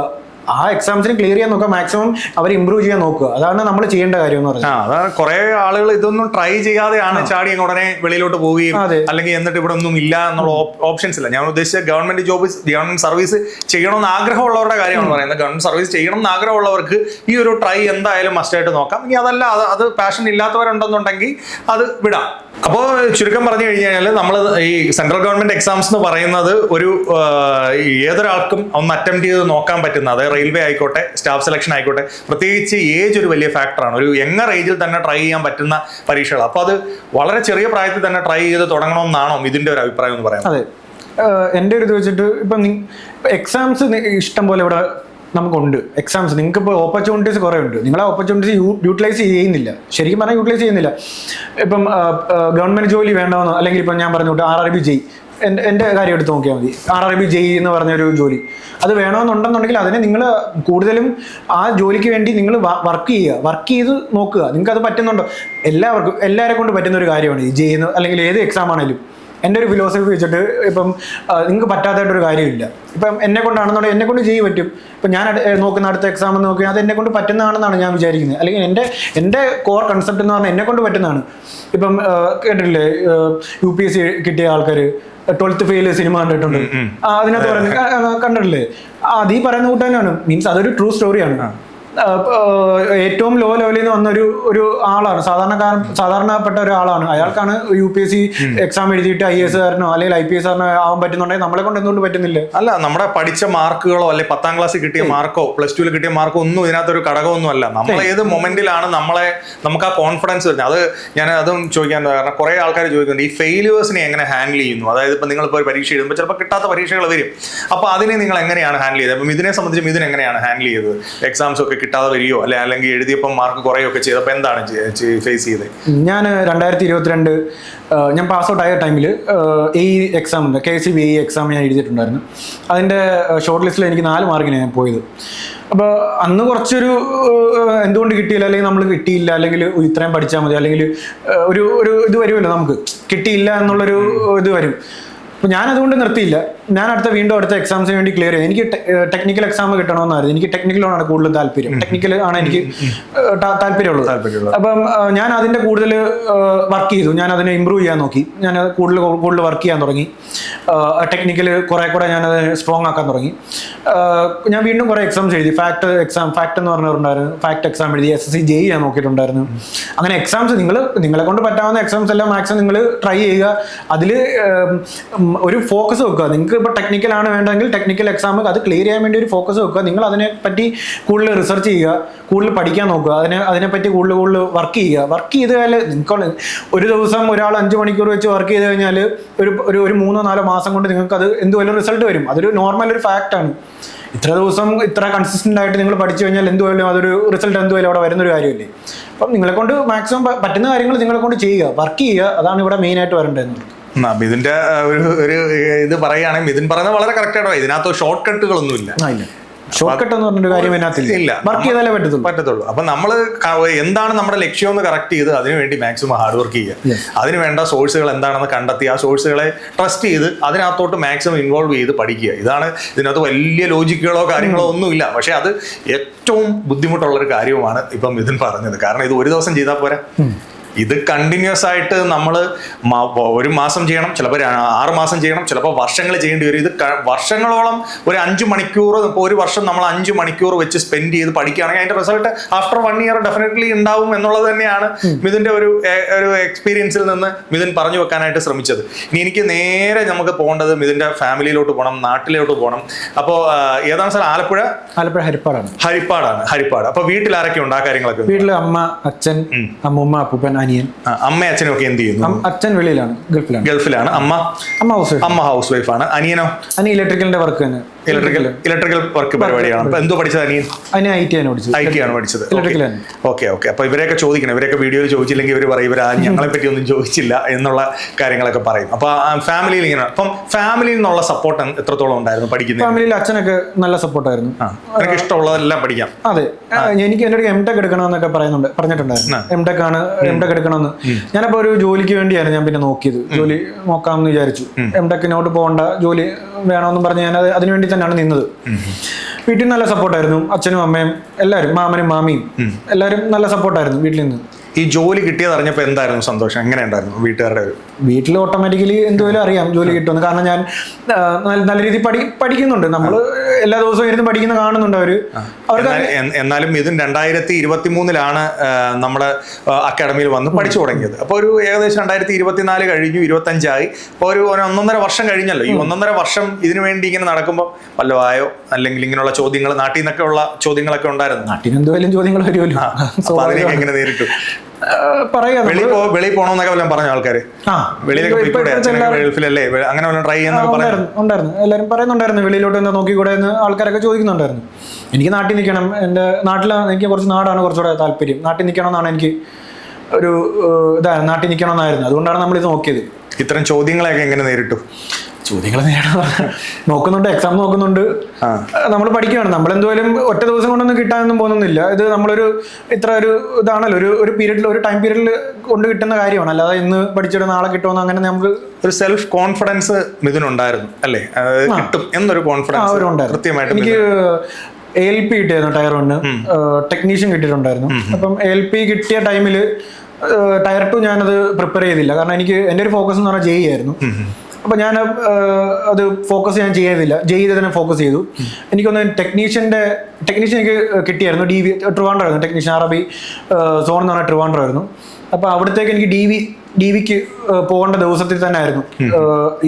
ആ എക്സാംസിന് ക്ലിയർ ചെയ്യാൻ നോക്കുക, മാക്സിമം അവർ ഇമ്പ്രൂവ് ചെയ്യാൻ നോക്കുക. അതാണ് നമ്മൾ ചെയ്യേണ്ട കാര്യം എന്ന് പറയുന്നത്. അതാണ് കുറെ ആളുകൾ ഇതൊന്നും ട്രൈ ചെയ്യാതെയാണ് ചാടി ഉടനെ വെളിയിലോട്ട് പോവുകയും അല്ലെങ്കിൽ എന്നിട്ട് ഇവിടെ ഒന്നും ഇല്ല എന്നുള്ള ഓപ്ഷൻസ് ഇല്ല. ഞാൻ ഉദ്ദേശിച്ച ഗവൺമെന്റ് സർവീസ് ചെയ്യണമെന്ന് ആഗ്രഹമുള്ളവരുടെ കാര്യമാണ് പറയുന്നത്. ഗവൺമെന്റ് സർവീസ് ചെയ്യണമെന്ന് ആഗ്രഹമുള്ളവർക്ക് ഈ ഒരു ട്രൈ എന്തായാലും മസ്റ്റായിട്ട് നോക്കാം. ഇനി അതല്ല അത് പാഷൻ ഇല്ലാത്തവരുണ്ടെന്നുണ്ടെങ്കിൽ അത് വിടാം. അപ്പോൾ ചുരുക്കം പറഞ്ഞു കഴിഞ്ഞാൽ നമ്മൾ ഈ സെൻട്രൽ ഗവൺമെന്റ് എക്സാംസ് എന്ന് പറയുന്നത് ഒരു ഏതൊരാൾക്കും ഒന്ന് അറ്റംപ്റ്റ് ചെയ്ത് നോക്കാൻ പറ്റുന്നത്, റെയിൽവേ ആയിക്കോട്ടെ, സ്റ്റാഫ് സെലക്ഷൻ ആയിക്കോട്ടെ, പ്രത്യേകിച്ച് ഏജ് ഒരു വലിയ ഫാക്ടറാണ്. ഒരു യങ്ങർ ഏജിൽ തന്നെ ട്രൈ ചെയ്യാൻ പറ്റുന്ന പരീക്ഷകൾ. അപ്പോൾ അത് വളരെ ചെറിയ പ്രായത്തിൽ തന്നെ ട്രൈ ചെയ്ത് തുടങ്ങണമെന്നാണോ ഇതിന്റെ ഒരു അഭിപ്രായം എന്ന് പറയാം? അതെ, എൻ്റെ ഒരു ഇത് വെച്ചിട്ട് ഇപ്പം എക്സാംസ് ഇഷ്ടം പോലെ ഇവിടെ നമുക്കുണ്ട്. എക്സാംസ് നിങ്ങൾക്ക് ഇപ്പോൾ ഓപ്പർച്യൂണിറ്റീസ് കുറേ ഉണ്ട്. നിങ്ങൾ ആ ഓപ്പർച്യൂണിറ്റീസ് യൂട്ടിലൈസ് ചെയ്യുന്നില്ല. ശരിക്കും പറഞ്ഞാൽ യൂട്ടിലൈസ് ചെയ്യുന്നില്ല. ഇപ്പം ഗവൺമെന്റ് ജോലി വേണ്ടാമെന്നോ, അല്ലെങ്കിൽ ഇപ്പം ഞാൻ പറഞ്ഞു RRB JEE, എൻ്റെ കാര്യം എടുത്ത് നോക്കിയാൽ മതി. RRB JEE എന്ന് പറഞ്ഞൊരു ജോലി അത് വേണമെന്നുണ്ടെന്നുണ്ടെങ്കിൽ അതിനെ നിങ്ങൾ കൂടുതലും ആ ജോലിക്ക് വേണ്ടി നിങ്ങൾ വർക്ക് ചെയ്ത് നോക്കുക. നിങ്ങൾക്ക് അത് പറ്റുന്നുണ്ടോ? എല്ലാവരെ കൊണ്ട് പറ്റുന്ന ഒരു കാര്യമാണ് ഈ JEE അല്ലെങ്കിൽ ഏത് എക്സാം ആണെങ്കിലും. എൻ്റെ ഒരു ഫിലോസഫി വെച്ചിട്ട് ഇപ്പം നിങ്ങൾക്ക് പറ്റാത്തതായിട്ടൊരു കാര്യമില്ല. ഇപ്പം എന്നെ കൊണ്ടാണെന്നുണ്ടെങ്കിൽ എന്നെ കൊണ്ട് JEE പറ്റും. ഇപ്പം ഞാൻ നോക്കുന്ന അടുത്ത എക്സാം എന്ന് നോക്കിയാൽ അത് എന്നെ കൊണ്ട് പറ്റുന്നതാണെന്നാണ് ഞാൻ വിചാരിക്കുന്നത്. അല്ലെങ്കിൽ എൻ്റെ കോർ കൺസെപ്റ്റ് എന്ന് പറഞ്ഞാൽ എന്നെ കൊണ്ട് പറ്റുന്നതാണ്. ഇപ്പം കേട്ടിട്ടില്ലേ UPSC കിട്ടിയ ആൾക്കാർ 12th ഫെയിൽ സിനിമ കണ്ടിട്ടുണ്ട്. അതിനകത്ത് പറയുന്നത് കണ്ടിട്ടില്ലേ? അത് ഈ പറയുന്ന കൂട്ട് തന്നെയാണ്. മീൻസ് അതൊരു ട്രൂ സ്റ്റോറിയാണ്. ഏറ്റവും ലോ ലെവലിൽ നിന്ന് വന്ന ഒരു ആളാണ്, സാധാരണപ്പെട്ട ഒരാളാണ്. അയാൾക്കാണ് UPSC എക്സാം എഴുതിയിട്ട് IAS കാരനോ അല്ലെങ്കിൽ IPS കാരനോ ആവാൻ പറ്റുന്നുണ്ടെങ്കിൽ നമ്മളെ കൊണ്ട് എന്തുകൊണ്ട് പറ്റുന്നില്ല? അല്ല, നമ്മുടെ പഠിച്ച മാർക്കുകളോ അല്ലെങ്കിൽ 10ാം ക്ലാസ്സിൽ കിട്ടിയ മാർക്കോ +2 കിട്ടിയ മാർക്കോ ഒന്നും ഇതിനകത്തൊരു ഘടകമൊന്നും അല്ല. നമ്മൾ ഏത് മൊമെന്റിലാണ് നമുക്ക് ആ കോൺഫിഡൻസ് വരുന്നത്. അത് ഞാൻ അതും ചോദിക്കാൻ കാരണം കുറെ ആൾക്കാർ ചോദിക്കുന്നുണ്ട്, ഈ ഫെയിലിയേഴ്സിനെ എങ്ങനെ ഹാൻഡിൽ ചെയ്യുന്നു? അതായത് ഇപ്പം നിങ്ങളിപ്പോൾ ഒരു പരീക്ഷ എഴുതുമ്പോൾ ചിലപ്പോൾ കിട്ടാത്ത പരീക്ഷകൾ വരും. അപ്പോൾ അതിനെ നിങ്ങൾ എങ്ങനെയാണ് ഹാൻഡിൽ ചെയ്തത്? അപ്പം ഇതിനെ സംബന്ധിച്ച് ഇതിനെ എങ്ങനെയാണ് ഹാൻഡിൽ ചെയ്തത്? എക്സാംസ് ഒക്കെ കിട്ടാതെ വരികയോ അല്ലെങ്കിൽ എഴുതിയപ്പോൾ മാർക്ക് കുറയുകയൊക്കെ ചെയ്തപ്പോൾ എന്താണ് ഫേസ് ചെയ്തത്? ഞാൻ 2022 ഞാൻ പാസ് ഔട്ട് ആയ ടൈമിൽ എക്സാം ഉണ്ട്, KCB എക്സാം ഞാൻ എഴുതിയിട്ടുണ്ടായിരുന്നു. അതിൻ്റെ ഷോർട്ട് ലിസ്റ്റിൽ എനിക്ക് 4 മാർക്കിന് ഞാൻ പോയത്. അപ്പോൾ അന്ന് കുറച്ചൊരു എന്തുകൊണ്ട് കിട്ടിയില്ല, അല്ലെങ്കിൽ നമ്മൾ കിട്ടിയില്ല, അല്ലെങ്കിൽ ഇത്രയും പഠിച്ചാൽ മതി, അല്ലെങ്കിൽ ഒരു ഇത് വരുമല്ലോ, നമുക്ക് കിട്ടിയില്ല എന്നുള്ളൊരു ഇത് വരും. അപ്പോൾ ഞാൻ അതുകൊണ്ട് നിർത്തിയില്ല. ഞാൻ വീണ്ടും അടുത്ത എക്സാംസിന് വേണ്ടി ക്ലിയർ ചെയ്തു. എനിക്ക് ടെക്നിക്കൽ എക്സാം കിട്ടണമെന്നായിരുന്നു. എനിക്ക് ടെക്നിക്കലാണ് കൂടുതൽ താല്പര്യം. ടെക്നിക്കൽ ആണ് എനിക്ക് താല്പര്യമുള്ളത്. അപ്പം ഞാൻ അതിൻ്റെ കൂടുതൽ വർക്ക് ചെയ്തു. ഞാൻ അതിനെ ഇമ്പ്രൂവ് ചെയ്യാൻ നോക്കി. ഞാൻ കൂടുതൽ വർക്ക് ചെയ്യാൻ തുടങ്ങി. ടെക്നിക്കൽ കുറെ കൂടെ ഞാനത് സ്ട്രോങ് ആക്കാൻ തുടങ്ങി. ഞാൻ വീണ്ടും കുറേ എക്സാംസ് എഴുതി. ഫാക്ട് എന്ന് പറഞ്ഞിട്ടുണ്ടായിരുന്നു. ഫാക്ട് എക്സാം എഴുതി. SSC JEE ഞാൻ നോക്കിയിട്ടുണ്ടായിരുന്നു. അങ്ങനെ എക്സാംസ് നിങ്ങളെ കൊണ്ട് പറ്റാവുന്ന എക്സാംസ് എല്ലാം മാക്സിമം നിങ്ങൾ ട്രൈ ചെയ്യുക. അതിൽ ഒരു ഫോക്കസ് വെക്കുക. നിങ്ങൾക്ക് ഇപ്പോൾ ടെക്നിക്കലാണ് വേണ്ടതെങ്കിൽ ടെക്നിക്കൽ എക്സാം അത് ക്ലിയർ ചെയ്യാൻ വേണ്ടി ഒരു ഫോക്കസ് വെക്കുക. നിങ്ങൾ അതിനെപ്പറ്റി കൂടുതൽ റിസർച്ച് ചെയ്യുക, കൂടുതൽ പഠിക്കാൻ നോക്കുക, അതിനെപ്പറ്റി കൂടുതൽ വർക്ക് ചെയ്യുക. വർക്ക് ചെയ്ത് കഴിഞ്ഞാൽ നിങ്ങൾക്ക് ഒരു ദിവസം ഒരാൾ 5 മണിക്കൂർ വെച്ച് വർക്ക് ചെയ്ത് കഴിഞ്ഞാൽ ഒരു 3-4 മാസം കൊണ്ട് നിങ്ങൾക്ക് അത് എന്തുവല്ല റിസൾട്ട് വരും. അതൊരു നോർമൽ ഒരു ഫാക്റ്റാണ്. ഇത്ര ദിവസം ഇത്ര കൺസിസ്റ്റന്റ് ആയിട്ട് നിങ്ങൾ പഠിച്ചു കഴിഞ്ഞാൽ എന്തുവല്ലോ അതൊരു റിസൾട്ട് എന്തുവല്ലോ അവിടെ വരുന്നൊരു കാര്യമില്ലേ. അപ്പം നിങ്ങളെ കൊണ്ട് മാക്സിമം പറ്റുന്ന കാര്യങ്ങൾ നിങ്ങളെ കൊണ്ട് ചെയ്യുക, വർക്ക് ചെയ്യുക. അതാണ് ഇവിടെ മെയിൻ ആയിട്ട് വരേണ്ടത്. മിഥുന്റെ ഒരു ഇത് പറയുകയാണെങ്കിൽ മിഥുൻ പറയുന്നത് വളരെ കറക്റ്റ് ആണോ. ഇതിനകത്ത് ഷോർട്ട് കട്ടുകളൊന്നുമില്ല. ഷോർട്ട് കട്ട് എന്ന് പറഞ്ഞൊരു കാര്യം ഇതിനകത്തില്ല. വർക്ക് ചെയ്താലേ പറ്റത്തുള്ളൂ. അപ്പൊ നമ്മൾ എന്താണ് നമ്മുടെ ലക്ഷ്യം എന്ന് കറക്റ്റ് ചെയ്ത് അതിനുവേണ്ടി മാക്സിമം ഹാർഡ് വർക്ക് ചെയ്യുക. അതിന് വേണ്ട സോഴ്സുകൾ എന്താണെന്ന് കണ്ടെത്തി ആ സോഴ്സുകളെ ട്രസ്റ്റ് ചെയ്ത് അതിനകത്തോട്ട് മാക്സിമം ഇൻവോൾവ് ചെയ്ത് പഠിക്കുക. ഇതാണ് ഇതിനകത്ത് വലിയ ലോജിക്കുകളോ കാര്യങ്ങളോ ഒന്നുമില്ല. പക്ഷെ അത് ഏറ്റവും ബുദ്ധിമുട്ടുള്ളൊരു കാര്യവുമാണ് ഇപ്പം മിഥുൻ പറഞ്ഞത്. കാരണം ഇത് ഒരു ദിവസം ചെയ്താൽ പോരാ. ഇത് കണ്ടിന്യൂസ് ആയിട്ട് നമ്മൾ 1 മാസം ചെയ്യണം, ചിലപ്പോൾ 6 മാസം ചെയ്യണം, ചിലപ്പോൾ വർഷങ്ങൾ ചെയ്യേണ്ടി വരും. ഇത് വർഷങ്ങളോളം ഒരു 5 മണിക്കൂർ, ഇപ്പോൾ ഒരു വർഷം നമ്മൾ 5 മണിക്കൂർ വെച്ച് സ്പെൻഡ് ചെയ്ത് പഠിക്കുകയാണെങ്കിൽ അതിന്റെ റിസൾട്ട് ആഫ്റ്റർ 1 ഇയർ ഡെഫിനറ്റ്ലി ഉണ്ടാവും എന്നുള്ളത് തന്നെയാണ് മിഥുന്റെ ഒരു എക്സ്പീരിയൻസിൽ നിന്ന് മിഥുൻ പറഞ്ഞു വെക്കാനായിട്ട് ശ്രമിച്ചത്. ഇനി എനിക്ക് നേരെ നമുക്ക് പോകേണ്ടത് മിഥുന്റെ ഫാമിലിയിലോട്ട് പോകണം, നാട്ടിലോട്ട് പോകണം. അപ്പോൾ ഏതാണ് സാർ? ആലപ്പുഴ ഹരിപ്പാടാണ്. അപ്പൊ വീട്ടിൽ ആരൊക്കെ ഉണ്ട്? ആ കാര്യങ്ങളൊക്കെ വീട്ടിൽ അമ്മ, അച്ഛൻ, അമ്മൂമ്മ, അപ്പൂപ്പൻ, അനിയൻ. അമ്മ അച്ഛനും ഒക്കെ എന്ത് ചെയ്യുന്നു? അച്ഛൻ വെളിയിലാണ്, ഗൾഫിലാണ്. അമ്മ ഹൗസ് വൈഫാണ്. അനിയനോ? അനിയൻ ഇലക്ട്രിക്കലിന്റെ വർക്ക് തന്നെ. ഇലക്ട്രിക്കൽ വർക്ക് പരിപാടിയാണ്. അപ്പൊ എന്തോ പഠിച്ചത് അനിയൻ? IT ആണ് പഠിച്ചത്. ഓക്കെ. അപ്പൊ ഇവരെയൊക്കെ ചോദിക്കണം. ഇവരൊക്കെ വീഡിയോയിൽ ചോദിച്ചില്ലെങ്കിൽ ഇവർ പറയും ഇവർ ഞങ്ങളെ പറ്റി ഒന്നും ചോദിച്ചില്ല എന്നുള്ള കാര്യങ്ങളൊക്കെ പറയും. അപ്പൊ ഫാമിലിയിൽ ഇങ്ങനെ, അപ്പം ഫാമിലിയിൽ നിന്നുള്ള സപ്പോർട്ട് എത്രത്തോളം ഉണ്ടായിരുന്നു പഠിക്കുന്നത്? ഫാമിലിയിൽ അച്ഛനൊക്കെ നല്ല സപ്പോർട്ടായിരുന്നു. എനിക്ക് ഇഷ്ടമുള്ളതെല്ലാം പഠിക്കാം. അതെ, എനിക്ക് എൻ്റെ MTech എടുക്കണമെന്നൊക്കെ പറഞ്ഞിട്ടുണ്ടായിരുന്നു. MTech എടുക്കണമെന്ന്. ഞാനപ്പോ ഒരു ജോലിക്ക് വേണ്ടിയാണ് ഞാൻ പിന്നെ നോക്കിയത്. ജോലി നോക്കാമെന്ന് വിചാരിച്ചു. MTechനോട്ട് പോകേണ്ട, ജോലി വേണമെന്നും പറഞ്ഞ് ഞാൻ അതിനുവേണ്ടി തന്നെയാണ് നിന്നത്. വീട്ടിൽ നല്ല സപ്പോർട്ടായിരുന്നു. അച്ഛനും അമ്മയും എല്ലാവരും, മാമനും മാമിയും എല്ലാവരും നല്ല സപ്പോർട്ടായിരുന്നു വീട്ടിൽ നിന്ന്. ഈ ജോലി കിട്ടിയത് അറിഞ്ഞപ്പോൾ എന്തായിരുന്നു സന്തോഷം? എങ്ങനെ ഉണ്ടായിരുന്നു വീട്ടുകാരുടെ? വീട്ടിൽ ഓട്ടോമാറ്റിക്കലി എന്തുപോലും അറിയാം ജോലി കിട്ടുമെന്ന്. കാരണം ഞാൻ നല്ല രീതിയിൽ പഠിക്കുന്നുണ്ട്. നമ്മൾ എല്ലാ ദിവസവും ഇരുന്ന് പഠിക്കുന്ന കാണുന്നുണ്ട് അവർക്ക്. എന്നാലും ഇതും 2023 നമ്മുടെ അക്കാഡമിയിൽ വന്ന് പഠിച്ചു തുടങ്ങിയത്. അപ്പോൾ ഒരു ഏകദേശം 2024 കഴിഞ്ഞു, 25 അപ്പോൾ ഒരു 1.5 വർഷം കഴിഞ്ഞല്ലോ. ഈ 1.5 വർഷം ഇതിനു വേണ്ടി ഇങ്ങനെ നടക്കുമ്പോൾ വല്ലതായോ, അല്ലെങ്കിൽ ഇങ്ങനെയുള്ള ചോദ്യങ്ങൾ, നാട്ടിൽ നിന്നൊക്കെ ഉള്ള ചോദ്യങ്ങളൊക്കെ ഉണ്ടായിരുന്നു? നാട്ടിൽ നിന്ന് എന്തുപോലും ചോദ്യങ്ങൾ വരുമല്ലോ. അതിനൊക്കെ എങ്ങനെ നേരിട്ടു? വെളിയിൽ പോകണമെന്നൊക്കെ വല്ലതും പറഞ്ഞ ആൾക്കാര് ഗൾഫിലല്ലേ അങ്ങനെ ട്രൈ ഉണ്ടായിരുന്നു. എല്ലാവരും പറയുന്നുണ്ടായിരുന്നു വെളിയിലോട്ട് ഒന്ന് നോക്കിക്കൂടെ എന്ന് ആൾക്കാരൊക്കെ ചോദിക്കുന്നുണ്ടായിരുന്നു. എനിക്ക് നാട്ടിൽ നിൽക്കണം. എൻ്റെ എനിക്ക് നാടാണ് കുറച്ചുകൂടെ താല്പര്യം. നാട്ടിൽ നിൽക്കണമെന്നാണ് എനിക്ക് ഒരു നാട്ടിൽ നിൽക്കണമെന്നായിരുന്നു. അതുകൊണ്ടാണ് നമ്മളിത് നോക്കിയത്. ഇത്തരം ചോദ്യങ്ങളെയൊക്കെ എങ്ങനെ നേരിട്ടു? ചോദ്യങ്ങൾ നോക്കുന്നുണ്ട്, എക്സാം നോക്കുന്നുണ്ട്, നമ്മൾ പഠിക്കുകയാണ്. നമ്മളെന്തുപോലും ഒറ്റ ദിവസം കൊണ്ടൊന്നും കിട്ടാനൊന്നും പോകുന്നില്ല. ഇത് നമ്മളൊരു ഇതാണല്ലോ, ഒരു പീരീഡിൽ, ഒരു ടൈം പീരീഡിൽ കൊണ്ട് കിട്ടുന്ന കാര്യമാണ്. അല്ലാതെ ഇന്ന് പഠിച്ചിട്ട് നാളെ കിട്ടുമെന്ന് അങ്ങനെ നമുക്ക് ഒരു സെൽഫ് കോൺഫിഡൻസ് മിഥുനുണ്ടായിരുന്നു അല്ലേ? കിട്ടും എന്നൊരു കോൺഫിഡൻസ് കൃത്യമായിട്ട്. എനിക്ക് ALP കിട്ടിയായിരുന്നു, Tier 1 ടെക്നീഷ്യൻ കിട്ടിയിട്ടുണ്ടായിരുന്നു. അപ്പം ALP കിട്ടിയ ടൈമിൽ Tier 2 ഞാനത് പ്രിപ്പയർ ചെയ്തില്ല. കാരണം എൻ്റെ ഒരു ഫോക്കസ് എന്ന് പറഞ്ഞാൽ JEE ആയിരുന്നു. അപ്പോൾ ഞാൻ അത് ഫോക്കസ് ഞാൻ ചെയ്തില്ല. JEE തന്നെ ഫോക്കസ് ചെയ്തു. എനിക്കൊന്ന് ടെക്നീഷ്യൻ എനിക്ക് കിട്ടിയായിരുന്നു. ട്രിവാൻഡ്രം ആയിരുന്നു. ടെക്നീഷ്യൻ അറബി സോൺ എന്ന് പറഞ്ഞാൽ ട്രിവാൻഡ്രം ആയിരുന്നു. അപ്പോൾ അവിടത്തേക്ക് എനിക്ക് DVക്ക് പോകേണ്ട ദിവസത്തിൽ തന്നെ ആയിരുന്നു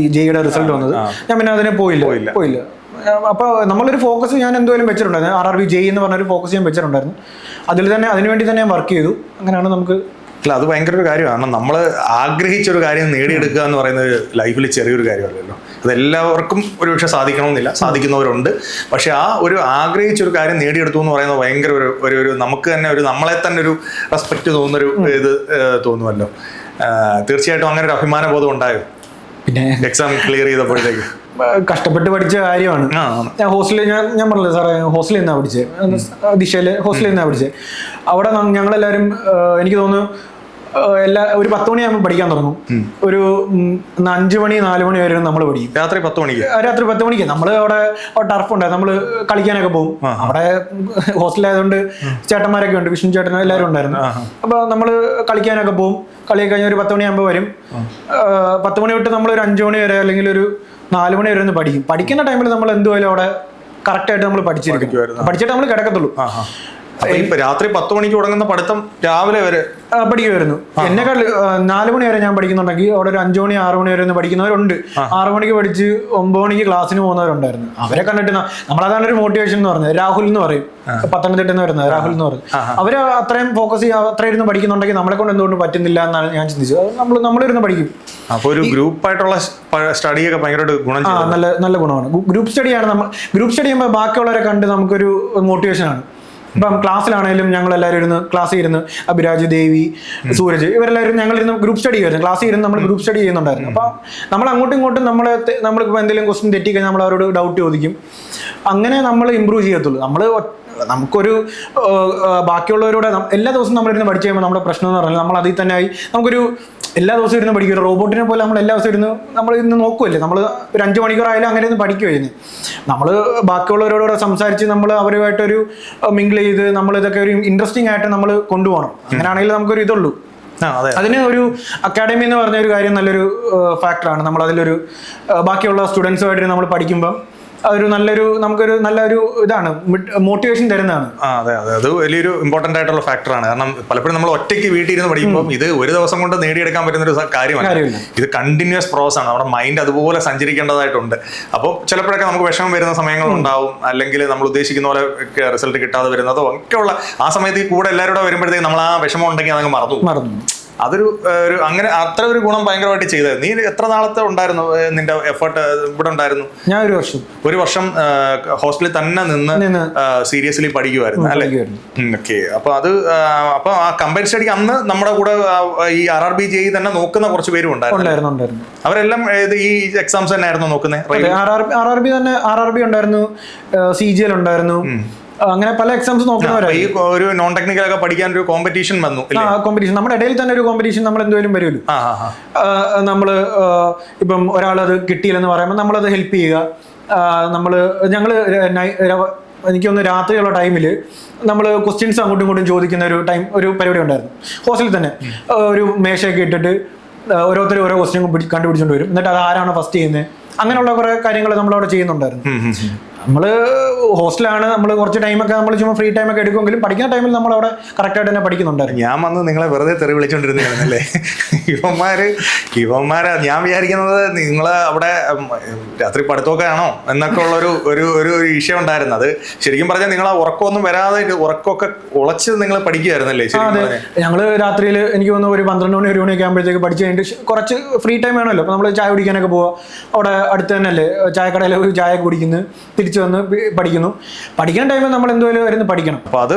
ഈ JEEയുടെ റിസൾട്ട് വന്നത്. ഞാൻ പിന്നെ അതിനെ പോയില്ല. അപ്പോൾ നമ്മളൊരു ഫോക്കസ് ഞാൻ എന്തുപോലും വെച്ചിട്ടുണ്ടായിരുന്നു. RRB JEE എന്ന് പറഞ്ഞൊരു ഫോക്കസ് ഞാൻ വെച്ചിട്ടുണ്ടായിരുന്നു. അതിനുവേണ്ടി തന്നെ ഞാൻ വർക്ക് ചെയ്തു. അങ്ങനെയാണ് നമുക്ക്. അല്ല, അത് ഭയങ്കര ഒരു കാര്യമാണ്. നമ്മൾ ആഗ്രഹിച്ചൊരു കാര്യം നേടിയെടുക്കുക എന്ന് പറയുന്നത് ലൈഫിൽ ചെറിയൊരു കാര്യമല്ലല്ലോ. അതെല്ലാവർക്കും ഒരുപക്ഷെ സാധിക്കണമെന്നില്ല, സാധിക്കുന്നവരുണ്ട്. പക്ഷെ ആ ഒരു ആഗ്രഹിച്ചൊരു കാര്യം നേടിയെടുത്തു എന്ന് പറയുന്നത് ഭയങ്കര ഒരു നമുക്ക് തന്നെ നമ്മളെ തന്നെ ഒരു റെസ്പെക്ട് തോന്നുന്നൊരു ഇത് തോന്നുമല്ലോ. തീർച്ചയായിട്ടും അങ്ങനെ ഒരു അഭിമാന ബോധം ഉണ്ടായോ പിന്നെ എക്സാം ക്ലിയർ ചെയ്തപ്പോഴത്തേക്ക്? കഷ്ടപ്പെട്ട് പഠിച്ച കാര്യമാണ്. ഞാൻ ഹോസ്റ്റലിൽ ഞാൻ പറഞ്ഞില്ലേ സാറേ, ഹോസ്റ്റലിൽ നിന്നാണ് പഠിച്ചത്. ദിശയിലെ ഹോസ്റ്റലിൽ നിന്നാണ് പഠിച്ചത്. അവിടെ ഞങ്ങളെല്ലാവരും എനിക്ക് തോന്നുന്നു ഒരു 10 മണിയാകുമ്പോൾ പഠിക്കാൻ തുടങ്ങും. ഒരു 5 മണി 4 മണി വരെ നമ്മൾ പഠിക്കും. രാത്രി 10 മണിക്ക്? രാത്രി 10 മണിക്ക്. നമ്മൾ അവിടെ ടർഫ് ഉണ്ടായിരുന്നു, നമ്മൾ കളിക്കാനൊക്കെ പോകും. അവിടെ ഹോസ്റ്റലായതുകൊണ്ട് ചേട്ടന്മാരൊക്കെ ഉണ്ട്, വിഷ്ണു ചേട്ടൻ എല്ലാവരും ഉണ്ടായിരുന്നു. അപ്പൊ നമ്മൾ കളിക്കാനൊക്കെ പോകും. കളി കഴിഞ്ഞ ഒരു 10 മണിയാകുമ്പോൾ വരും. 10 മണി തൊട്ട് നമ്മൾ ഒരു 5 മണി വരെ അല്ലെങ്കിൽ ഒരു 4 മണി വരെ ഒന്ന് പഠിക്കും. പഠിക്കുന്ന ടൈമിൽ നമ്മൾ എന്തുപോലും അവിടെ കറക്റ്റായിട്ട് നമ്മൾ പഠിച്ചിരിക്കും. പഠിച്ചിട്ട് നമ്മൾ കിടക്കത്തുള്ളൂ. ഇപ്പൊ രാത്രി 10 മണിക്ക് തുടങ്ങുന്ന പഠിത്തം രാവിലെ വരെ പഠിക്കുമായിരുന്നു. എന്നെക്കാൾ 4 മണി വരെ ഞാൻ പഠിക്കുന്നുണ്ടെങ്കിൽ അവിടെ ഒരു 5 മണി 6 മണി വരെ ഒന്ന് പഠിക്കുന്നവരുണ്ട്. 6 മണിക്ക് പഠിച്ച് 9 മണിക്ക് ക്ലാസ്സിന് പോകുന്നവരുണ്ടായിരുന്നു. അവരെ കണ്ടിട്ട് നമ്മളതാണ് ഒരു മോട്ടിവേഷൻ എന്ന് പറഞ്ഞത്. രാഹുൽ എന്ന് പറയും, പത്തനംതിട്ട എന്ന് വരുന്നത് രാഹുൽ എന്ന് പറയും. അവര് അത്രയും ഫോക്കസ് ചെയ്യുക, അത്ര ഇരുന്ന് പഠിക്കുന്നുണ്ടെങ്കിൽ നമ്മളെ കൊണ്ട് എന്തുകൊണ്ട് പറ്റുന്നില്ല എന്നാണ് ഞാൻ ചിന്തിച്ചത്. നമ്മളിരുന്ന് പഠിക്കും. അപ്പൊ ഒരു ഗ്രൂപ്പായിട്ടുള്ള സ്റ്റഡിയൊക്കെ ഭയങ്കരമായിട്ട് ഗുണം. നല്ല ഗുണമാണ്. ഗ്രൂപ്പ് സ്റ്റഡിയാണ്. ഗ്രൂപ്പ് സ്റ്റഡി ചെയ്യുമ്പോൾ ബാക്കിയുള്ളവരെ കണ്ട് നമുക്കൊരു മോട്ടിവേഷനാണ്. ഇപ്പം ക്ലാസ്സിലാണെങ്കിലും ഞങ്ങൾ എല്ലാവരും ഇരുന്ന് ക്ലാസ്സിൽ ഇരുന്ന് അഭിരാജ്, ദേവി, സൂരജ് ഇവരെല്ലാവരും ഞങ്ങളിരുന്ന് ഗ്രൂപ്പ് സ്റ്റഡി ചെയ്യുമായിരുന്നു. ക്ലാസ്സിൽ ഇരുന്ന് നമ്മൾ ഗ്രൂപ്പ് സ്റ്റഡി ചെയ്യുന്നുണ്ടായിരുന്നു. അപ്പം നമ്മൾ അങ്ങോട്ടും ഇങ്ങോട്ടും നമ്മളിപ്പോൾ എന്തെങ്കിലും ക്വസ്റ്റ്യൻ തെറ്റിക്കഴിഞ്ഞാൽ നമ്മൾ അവരോട് ഡൗട്ട് ചോദിക്കും. അങ്ങനെ നമ്മൾ ഇമ്പ്രൂവ് ചെയ്യത്തുള്ളൂ. നമുക്കൊരു ബാക്കിയുള്ളവരോട് എല്ലാ ദിവസവും നമ്മളിരുന്ന് പഠിച്ചു കഴിയുമ്പോൾ നമ്മുടെ പ്രശ്നം എന്ന് പറഞ്ഞാൽ നമ്മൾ അതിൽ തന്നെ ആയി നമുക്കൊരു എല്ലാ ദിവസവും ഇരുന്ന് പഠിക്കും. ഒരു റോബോട്ടിനെ പോലെ നമ്മൾ എല്ലാ ദിവസവും ഇരുന്ന് നോക്കുമല്ലേ. നമ്മൾ ഒരു 5 മണിക്കൂറായാലും അങ്ങനെ ഇരുന്ന് പഠിക്കുമായിരുന്നു. നമ്മൾ ബാക്കിയുള്ളവരോട് സംസാരിച്ച് നമ്മൾ അവരുമായിട്ടൊരു മിങ്കിൾ ചെയ്ത് നമ്മൾ ഇതൊക്കെ ഒരു ഇൻട്രസ്റ്റിംഗ് ആയിട്ട് നമ്മൾ കൊണ്ടുപോകണം. അങ്ങനെയാണെങ്കിൽ നമുക്കൊരു ഇതുള്ളൂ. അതിന് ഒരു അക്കാഡമി എന്ന് പറഞ്ഞ ഒരു കാര്യം നല്ലൊരു ഫാക്ടറാണ്. നമ്മൾ അതിലൊരു ബാക്കിയുള്ള സ്റ്റുഡൻസുമായിട്ട് നമ്മൾ പഠിക്കുമ്പം നമുക്കൊരു നല്ലൊരു ഇതാണ്, മോട്ടിവേഷൻ തരുന്നതാണ്. അതെ, അത് വലിയൊരു ഇമ്പോർട്ടന്റ് ആയിട്ടുള്ള ഫാക്ടറാണ്. കാരണം പലപ്പോഴും നമ്മൾ ഒറ്റയ്ക്ക് വീട്ടിൽ ഇരുന്ന് പഠിക്കുമ്പോൾ ഇത് ഒരു ദിവസം കൊണ്ട് നേടിയെടുക്കാൻ പറ്റുന്ന ഒരു കാര്യമല്ല. ഇത് കണ്ടിന്യൂസ് പ്രോസസ് ആണ്. നമ്മുടെ മൈൻഡ് അതുപോലെ സഞ്ചരിക്കേണ്ടതായിട്ടുണ്ട്. അപ്പോൾ ചിലപ്പോഴൊക്കെ നമുക്ക് വിഷമം വരുന്ന സമയങ്ങളുണ്ടാവും, അല്ലെങ്കിൽ നമ്മൾ ഉദ്ദേശിക്കുന്ന പോലെ റിസൾട്ട് കിട്ടാതെ വരുന്നതോ ഒക്കെയുള്ള ആ സമയത്ത് കൂടെ എല്ലാവരും വരുമ്പോഴത്തേക്ക് നമ്മൾ ആ വിഷമം ഉണ്ടെങ്കിൽ അതങ്ങ് മറന്നു. അതൊരു അങ്ങനെ അത്ര ഒരു ഗുണം ഭയങ്കരമായിട്ട് ചെയ്തത്. നീ എത്ര നാളത്തെ ഉണ്ടായിരുന്നു നിന്റെ എഫേർട്ട് ഇവിടെ ഉണ്ടായിരുന്നു? ഞാൻ ഒരു വർഷം ഹോസ്റ്റലിൽ തന്നെ നിന്ന് സീരിയസ്ലി പഠിക്കുമായിരുന്നു അല്ലേ? ഓക്കെ. അപ്പൊ ആ കമ്പൈൻ സ്റ്റഡിക്ക് അന്ന് നമ്മുടെ കൂടെ ഈ RRB JEE തന്നെ നോക്കുന്ന കുറച്ച് പേരും ഉണ്ടായിരുന്നു. അവരെല്ലാം ഈ എക്സാംസ് തന്നെ ആയിരുന്നു നോക്കുന്നത്? RRB ഉണ്ടായിരുന്നു, CGL ഉണ്ടായിരുന്നു, അങ്ങനെ പല എക്സാംസ് നോക്കുന്നവരാണ്. ഈ ഒരു നോൺ ടെക്നിക്കൽ ഒക്കെ പഠിക്കാൻ ഒരു കോമ്പറ്റീഷൻ വന്നു. കോമ്പറ്റീഷൻ നമ്മുടെ ഇടയിൽ തന്നെ ഒരു കോമ്പറ്റീഷൻ നമ്മൾ എന്തെങ്കിലും വരുമല്ലോ. നമ്മള് ഇപ്പം ഒരാളത് കിട്ടിയില്ലെന്ന് പറയുമ്പോൾ നമ്മളത് ഹെൽപ്പ് ചെയ്യുക. എനിക്കൊന്ന് രാത്രിയുള്ള ടൈമിൽ നമ്മൾ ക്വസ്റ്റ്യൻസ് അങ്ങോട്ടും ഇങ്ങോട്ടും ചോദിക്കുന്ന ഒരു പരിപാടി ഉണ്ടായിരുന്നു ഹോസ്റ്റലിൽ തന്നെ. ഒരു മേശയൊക്കെ ഇട്ടിട്ട് ഓരോരുത്തർ ഓരോ ക്വസ്റ്റ്യൻ കണ്ടുപിടിച്ചുകൊണ്ട് വരും. എന്നിട്ട് അത് ആരാണ് ഫസ്റ്റ് ചെയ്യുന്നത്, അങ്ങനെയുള്ള കുറെ കാര്യങ്ങൾ നമ്മളവിടെ ചെയ്യുന്നുണ്ടായിരുന്നു. നമ്മള് ഹോസ്റ്റലാണ്, നമ്മൾ കുറച്ച് ടൈമൊക്കെ നമ്മൾ ചുമ്മാ ഫ്രീ ടൈമൊക്കെ എടുക്കുമെങ്കിലും പഠിക്കുന്ന ടൈമിൽ നമ്മൾ അവിടെ കറക്റ്റായിട്ട് തന്നെ പഠിക്കുന്നുണ്ടായിരുന്നു. ഞാൻ വന്ന് നിങ്ങളെ വെറുതെ തെറി വിളിച്ചോണ്ടിരുന്നല്ലേ? ഇവന്മാരെ ഞാൻ വിചാരിക്കുന്നത് നിങ്ങള് അവിടെ രാത്രി പഠിത്തമൊക്കെ ആണോ എന്നൊക്കെ ഉള്ള ഒരു വിഷയം ഉണ്ടായിരുന്നു. അത് ശരിക്കും പറഞ്ഞാൽ നിങ്ങൾ ആ ഉറക്കമൊന്നും വരാതെ ഉറക്കമൊക്കെ ഉളച്ച് നിങ്ങൾ പഠിക്കുമായിരുന്നല്ലേ? ഞങ്ങള് രാത്രിയിൽ എനിക്ക് തോന്നുന്നു ഒരു 12 മണി 1 മണിയൊക്കെ ആകുമ്പോഴത്തേക്ക് പഠിച്ചു കഴിഞ്ഞിട്ട് കുറച്ച് ഫ്രീ ടൈം വേണമല്ലോ. അപ്പൊ നമ്മൾ ചായ കുടിക്കാനൊക്കെ പോവാ. അവിടെ അടുത്ത് തന്നെ അല്ലേ ചായക്കടയിൽ ഒരു ചായ കുടിക്കുന്നു, തിരിച്ചു വന്ന് പഠിക്കുന്നു. പഠിക്കുന്ന ടൈമിൽ നമ്മൾ എന്തുപോലും വരുന്ന പഠിക്കണം. അപ്പൊ അത്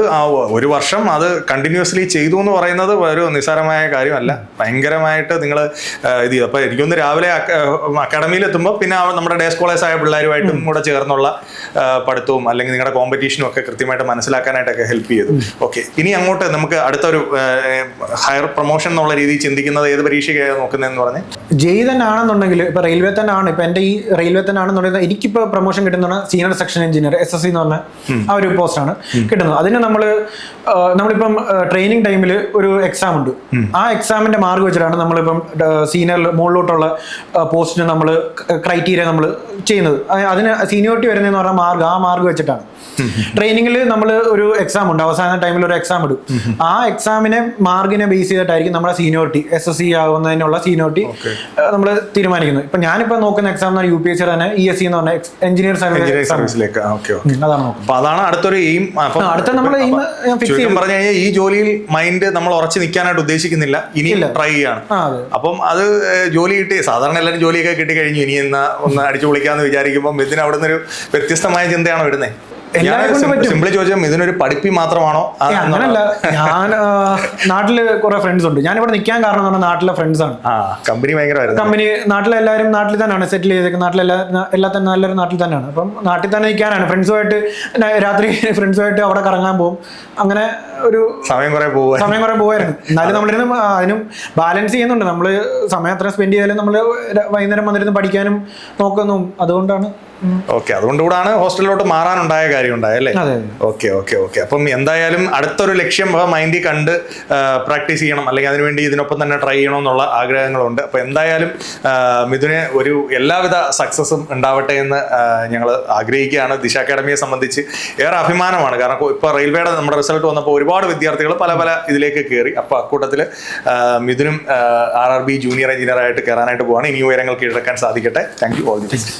ഒരു വർഷം അത് കണ്ടിന്യൂസ്ലി ചെയ്തു എന്ന് പറയുന്നത് ഒരു നിസ്സാരമായ കാര്യമല്ല. ഭയങ്കരമായിട്ട് നിങ്ങൾ ഇത് ചെയ്തു. അപ്പൊ എനിക്കൊന്ന് രാവിലെ അക്കാഡമിയിൽ എത്തുമ്പോൾ പിന്നെ നമ്മുടെ ഡേ സ്കോളേഴ്സ് ആയ പിള്ളേരുമായിട്ടും കൂടെ ചേർന്നുള്ള പഠിത്തവും അല്ലെങ്കിൽ നിങ്ങളുടെ കോമ്പറ്റീഷനും ഒക്കെ കൃത്യമായിട്ട് മനസ്സിലാക്കാനായിട്ടൊക്കെ ഹെൽപ്പ് ചെയ്തു. ഓക്കെ, ഇനി അങ്ങോട്ട് നമുക്ക് അടുത്തൊരു ഹയർ പ്രൊമോഷൻ എന്നുള്ള രീതിയിൽ ചിന്തിക്കുന്നത് ഏത് പരീക്ഷയ്ക്കാണ് നോക്കുന്നതെന്ന് പറഞ്ഞ്? JEE തന്നെ ആണെന്നുണ്ടെങ്കിൽ ഇപ്പൊ റെയിൽവേ തന്നെ ആണ്. ഇപ്പൊ എന്റെ ഈ റെയിൽവേ തന്നെ ആണെന്നുണ്ടെങ്കിൽ എനിക്കിപ്പോ പ്രൊമോഷൻ കിട്ടുന്ന സീനിയർ സെക്ഷൻ എഞ്ചിനീയർ SSC എന്ന് പറഞ്ഞ ആ ഒരു പോസ്റ്റാണ് കിട്ടുന്നത്. അതിന് നമ്മളിപ്പം ട്രെയിനിങ് ടൈമിൽ ഒരു എക്സാം ഉണ്ട്. ആ എക്സാമിന്റെ മാർക്ക് വെച്ചിട്ടാണ് നമ്മളിപ്പം സീനിയർ മുകളിലോട്ടുള്ള പോസ്റ്റിന് നമ്മൾ ക്രൈറ്റീരിയ നമ്മൾ ചെയ്യുന്നത്. അതിന് സീനിയോറിറ്റി വരുന്നതെന്ന് പറഞ്ഞാൽ ആ മാർക്ക് വെച്ചിട്ടാണ്. ട്രെയിനിങ്ങിൽ നമ്മൾ ഒരു എക്സാം ഉണ്ട്, അവസാന ടൈമിൽ ഒരു എക്സാം ഇടും. ആ എക്സാമിനെ മാർക്കിനെ ബേസ് ചെയ്തിട്ടായിരിക്കും നമ്മുടെ സീനിയോറിറ്റി SSC ആവുന്നതിനുള്ള സീനിയോറിറ്റി നമ്മൾ തീരുമാനിക്കുന്നത്. ഇപ്പൊ ഞാനിപ്പോ നോക്കുന്ന എക്സാം UPSC തന്നെ ESE എന്ന് പറഞ്ഞ എഞ്ചിനീയർ സർവീസിലേക്ക്. അതാണ് അടുത്തൊരു എയിം. അടുത്ത നമ്മൾ പറഞ്ഞു കഴിഞ്ഞാൽ ഈ ജോലിയിൽ മൈൻഡ് നമ്മൾ ഉറച്ചു നിൽക്കാനായിട്ട് ഉദ്ദേശിക്കുന്നില്ല, ഇനി ട്രൈ ചെയ്യാണ്. അപ്പം അത് ജോലി കിട്ടി, സാധാരണ എല്ലാവരും ജോലിയൊക്കെ കിട്ടി കഴിഞ്ഞു, ഇനി ഒന്ന് അടിച്ചു പൊളിക്കാന്ന് വിചാരിക്കുമ്പോൾ ഇതിന് അവിടെ നിന്നൊരു വ്യത്യസ്തമായ ചിന്തയാണോ വരുന്നത്? എല്ലാവരെ കൊണ്ട് പറ്റും. സിമ്പിളി ചോദിച്ചാൽ ഇതിനൊരു പഠിപ്പി മാത്രമാണോ? അങ്ങനല്ല, ഞാൻ നാട്ടില് കുറെ ഫ്രണ്ട്സ് ഉണ്ട്. ഞാനിവിടെ നിൽക്കാൻ കാരണം എന്ന് പറഞ്ഞാൽ നാട്ടിലെ ഫ്രണ്ട്സ് ആണ്. കമ്പനി ഭയങ്കരമായിരുന്നു. കമ്പനി നാട്ടിലെല്ലാവരും നാട്ടിൽ തന്നെയാണ് സെറ്റിൽ ചെയ്തേക്കുന്നത്. എല്ലാത്തന്നെ എല്ലാവരും നാട്ടിൽ തന്നെയാണ്. അപ്പം നാട്ടിൽ തന്നെ നിൽക്കാനാണ്. ഫ്രണ്ട്സുമായിട്ട് രാത്രി ഫ്രണ്ട്സുമായിട്ട് അവിടെ കറങ്ങാൻ പോകും. അങ്ങനെ ഒരു സമയം കുറെ പോവായിരുന്നു. എന്നാലും നമ്മളിരുന്ന് അതിനും ബാലൻസ് ചെയ്യുന്നുണ്ട്. നമ്മള് സമയം അത്ര സ്പെൻഡ് ചെയ്താലും നമ്മള് വൈകുന്നേരം വന്നിരുന്ന് പഠിക്കാനും നോക്കുന്നു. അതുകൊണ്ടാണ്. ഓക്കെ, അതുകൊണ്ടുകൂടാണ് ഹോസ്റ്റലിലോട്ട് മാറാനുണ്ടായ കാര്യം ഉണ്ടായല്ലേ? Okay okay okay. അപ്പം എന്തായാലും അടുത്തൊരു ലക്ഷ്യം മൈൻഡിൽ കണ്ട് പ്രാക്ടീസ് ചെയ്യണം, അല്ലെങ്കിൽ അതിനുവേണ്ടി ഇതിനൊപ്പം തന്നെ ട്രൈ ചെയ്യണം എന്നുള്ള ആഗ്രഹങ്ങളുണ്ട്. അപ്പൊ എന്തായാലും മിഥുന് ഒരു എല്ലാവിധ സക്സസും ഉണ്ടാവട്ടെ എന്ന് ഞങ്ങൾ ആഗ്രഹിക്കുകയാണ്. ദിശ അക്കാഡമിയെ സംബന്ധിച്ച് ഏറെ അഭിമാനമാണ്. കാരണം ഇപ്പോൾ റെയിൽവേയുടെ നമ്മുടെ റിസൾട്ട് വന്നപ്പോൾ ഒരുപാട് വിദ്യാർത്ഥികൾ പല ഇതിലേക്ക് കയറി. അപ്പോൾ അക്കൂട്ടത്തിൽ മിഥുനും RRB ജൂനിയർ എഞ്ചിനീയർ ആയിട്ട് കയറാനായിട്ട് പോവാണ്. ഇനി ഉയരങ്ങൾ കീഴടക്കാൻ സാധിക്കട്ടെ. Thank you, all the best.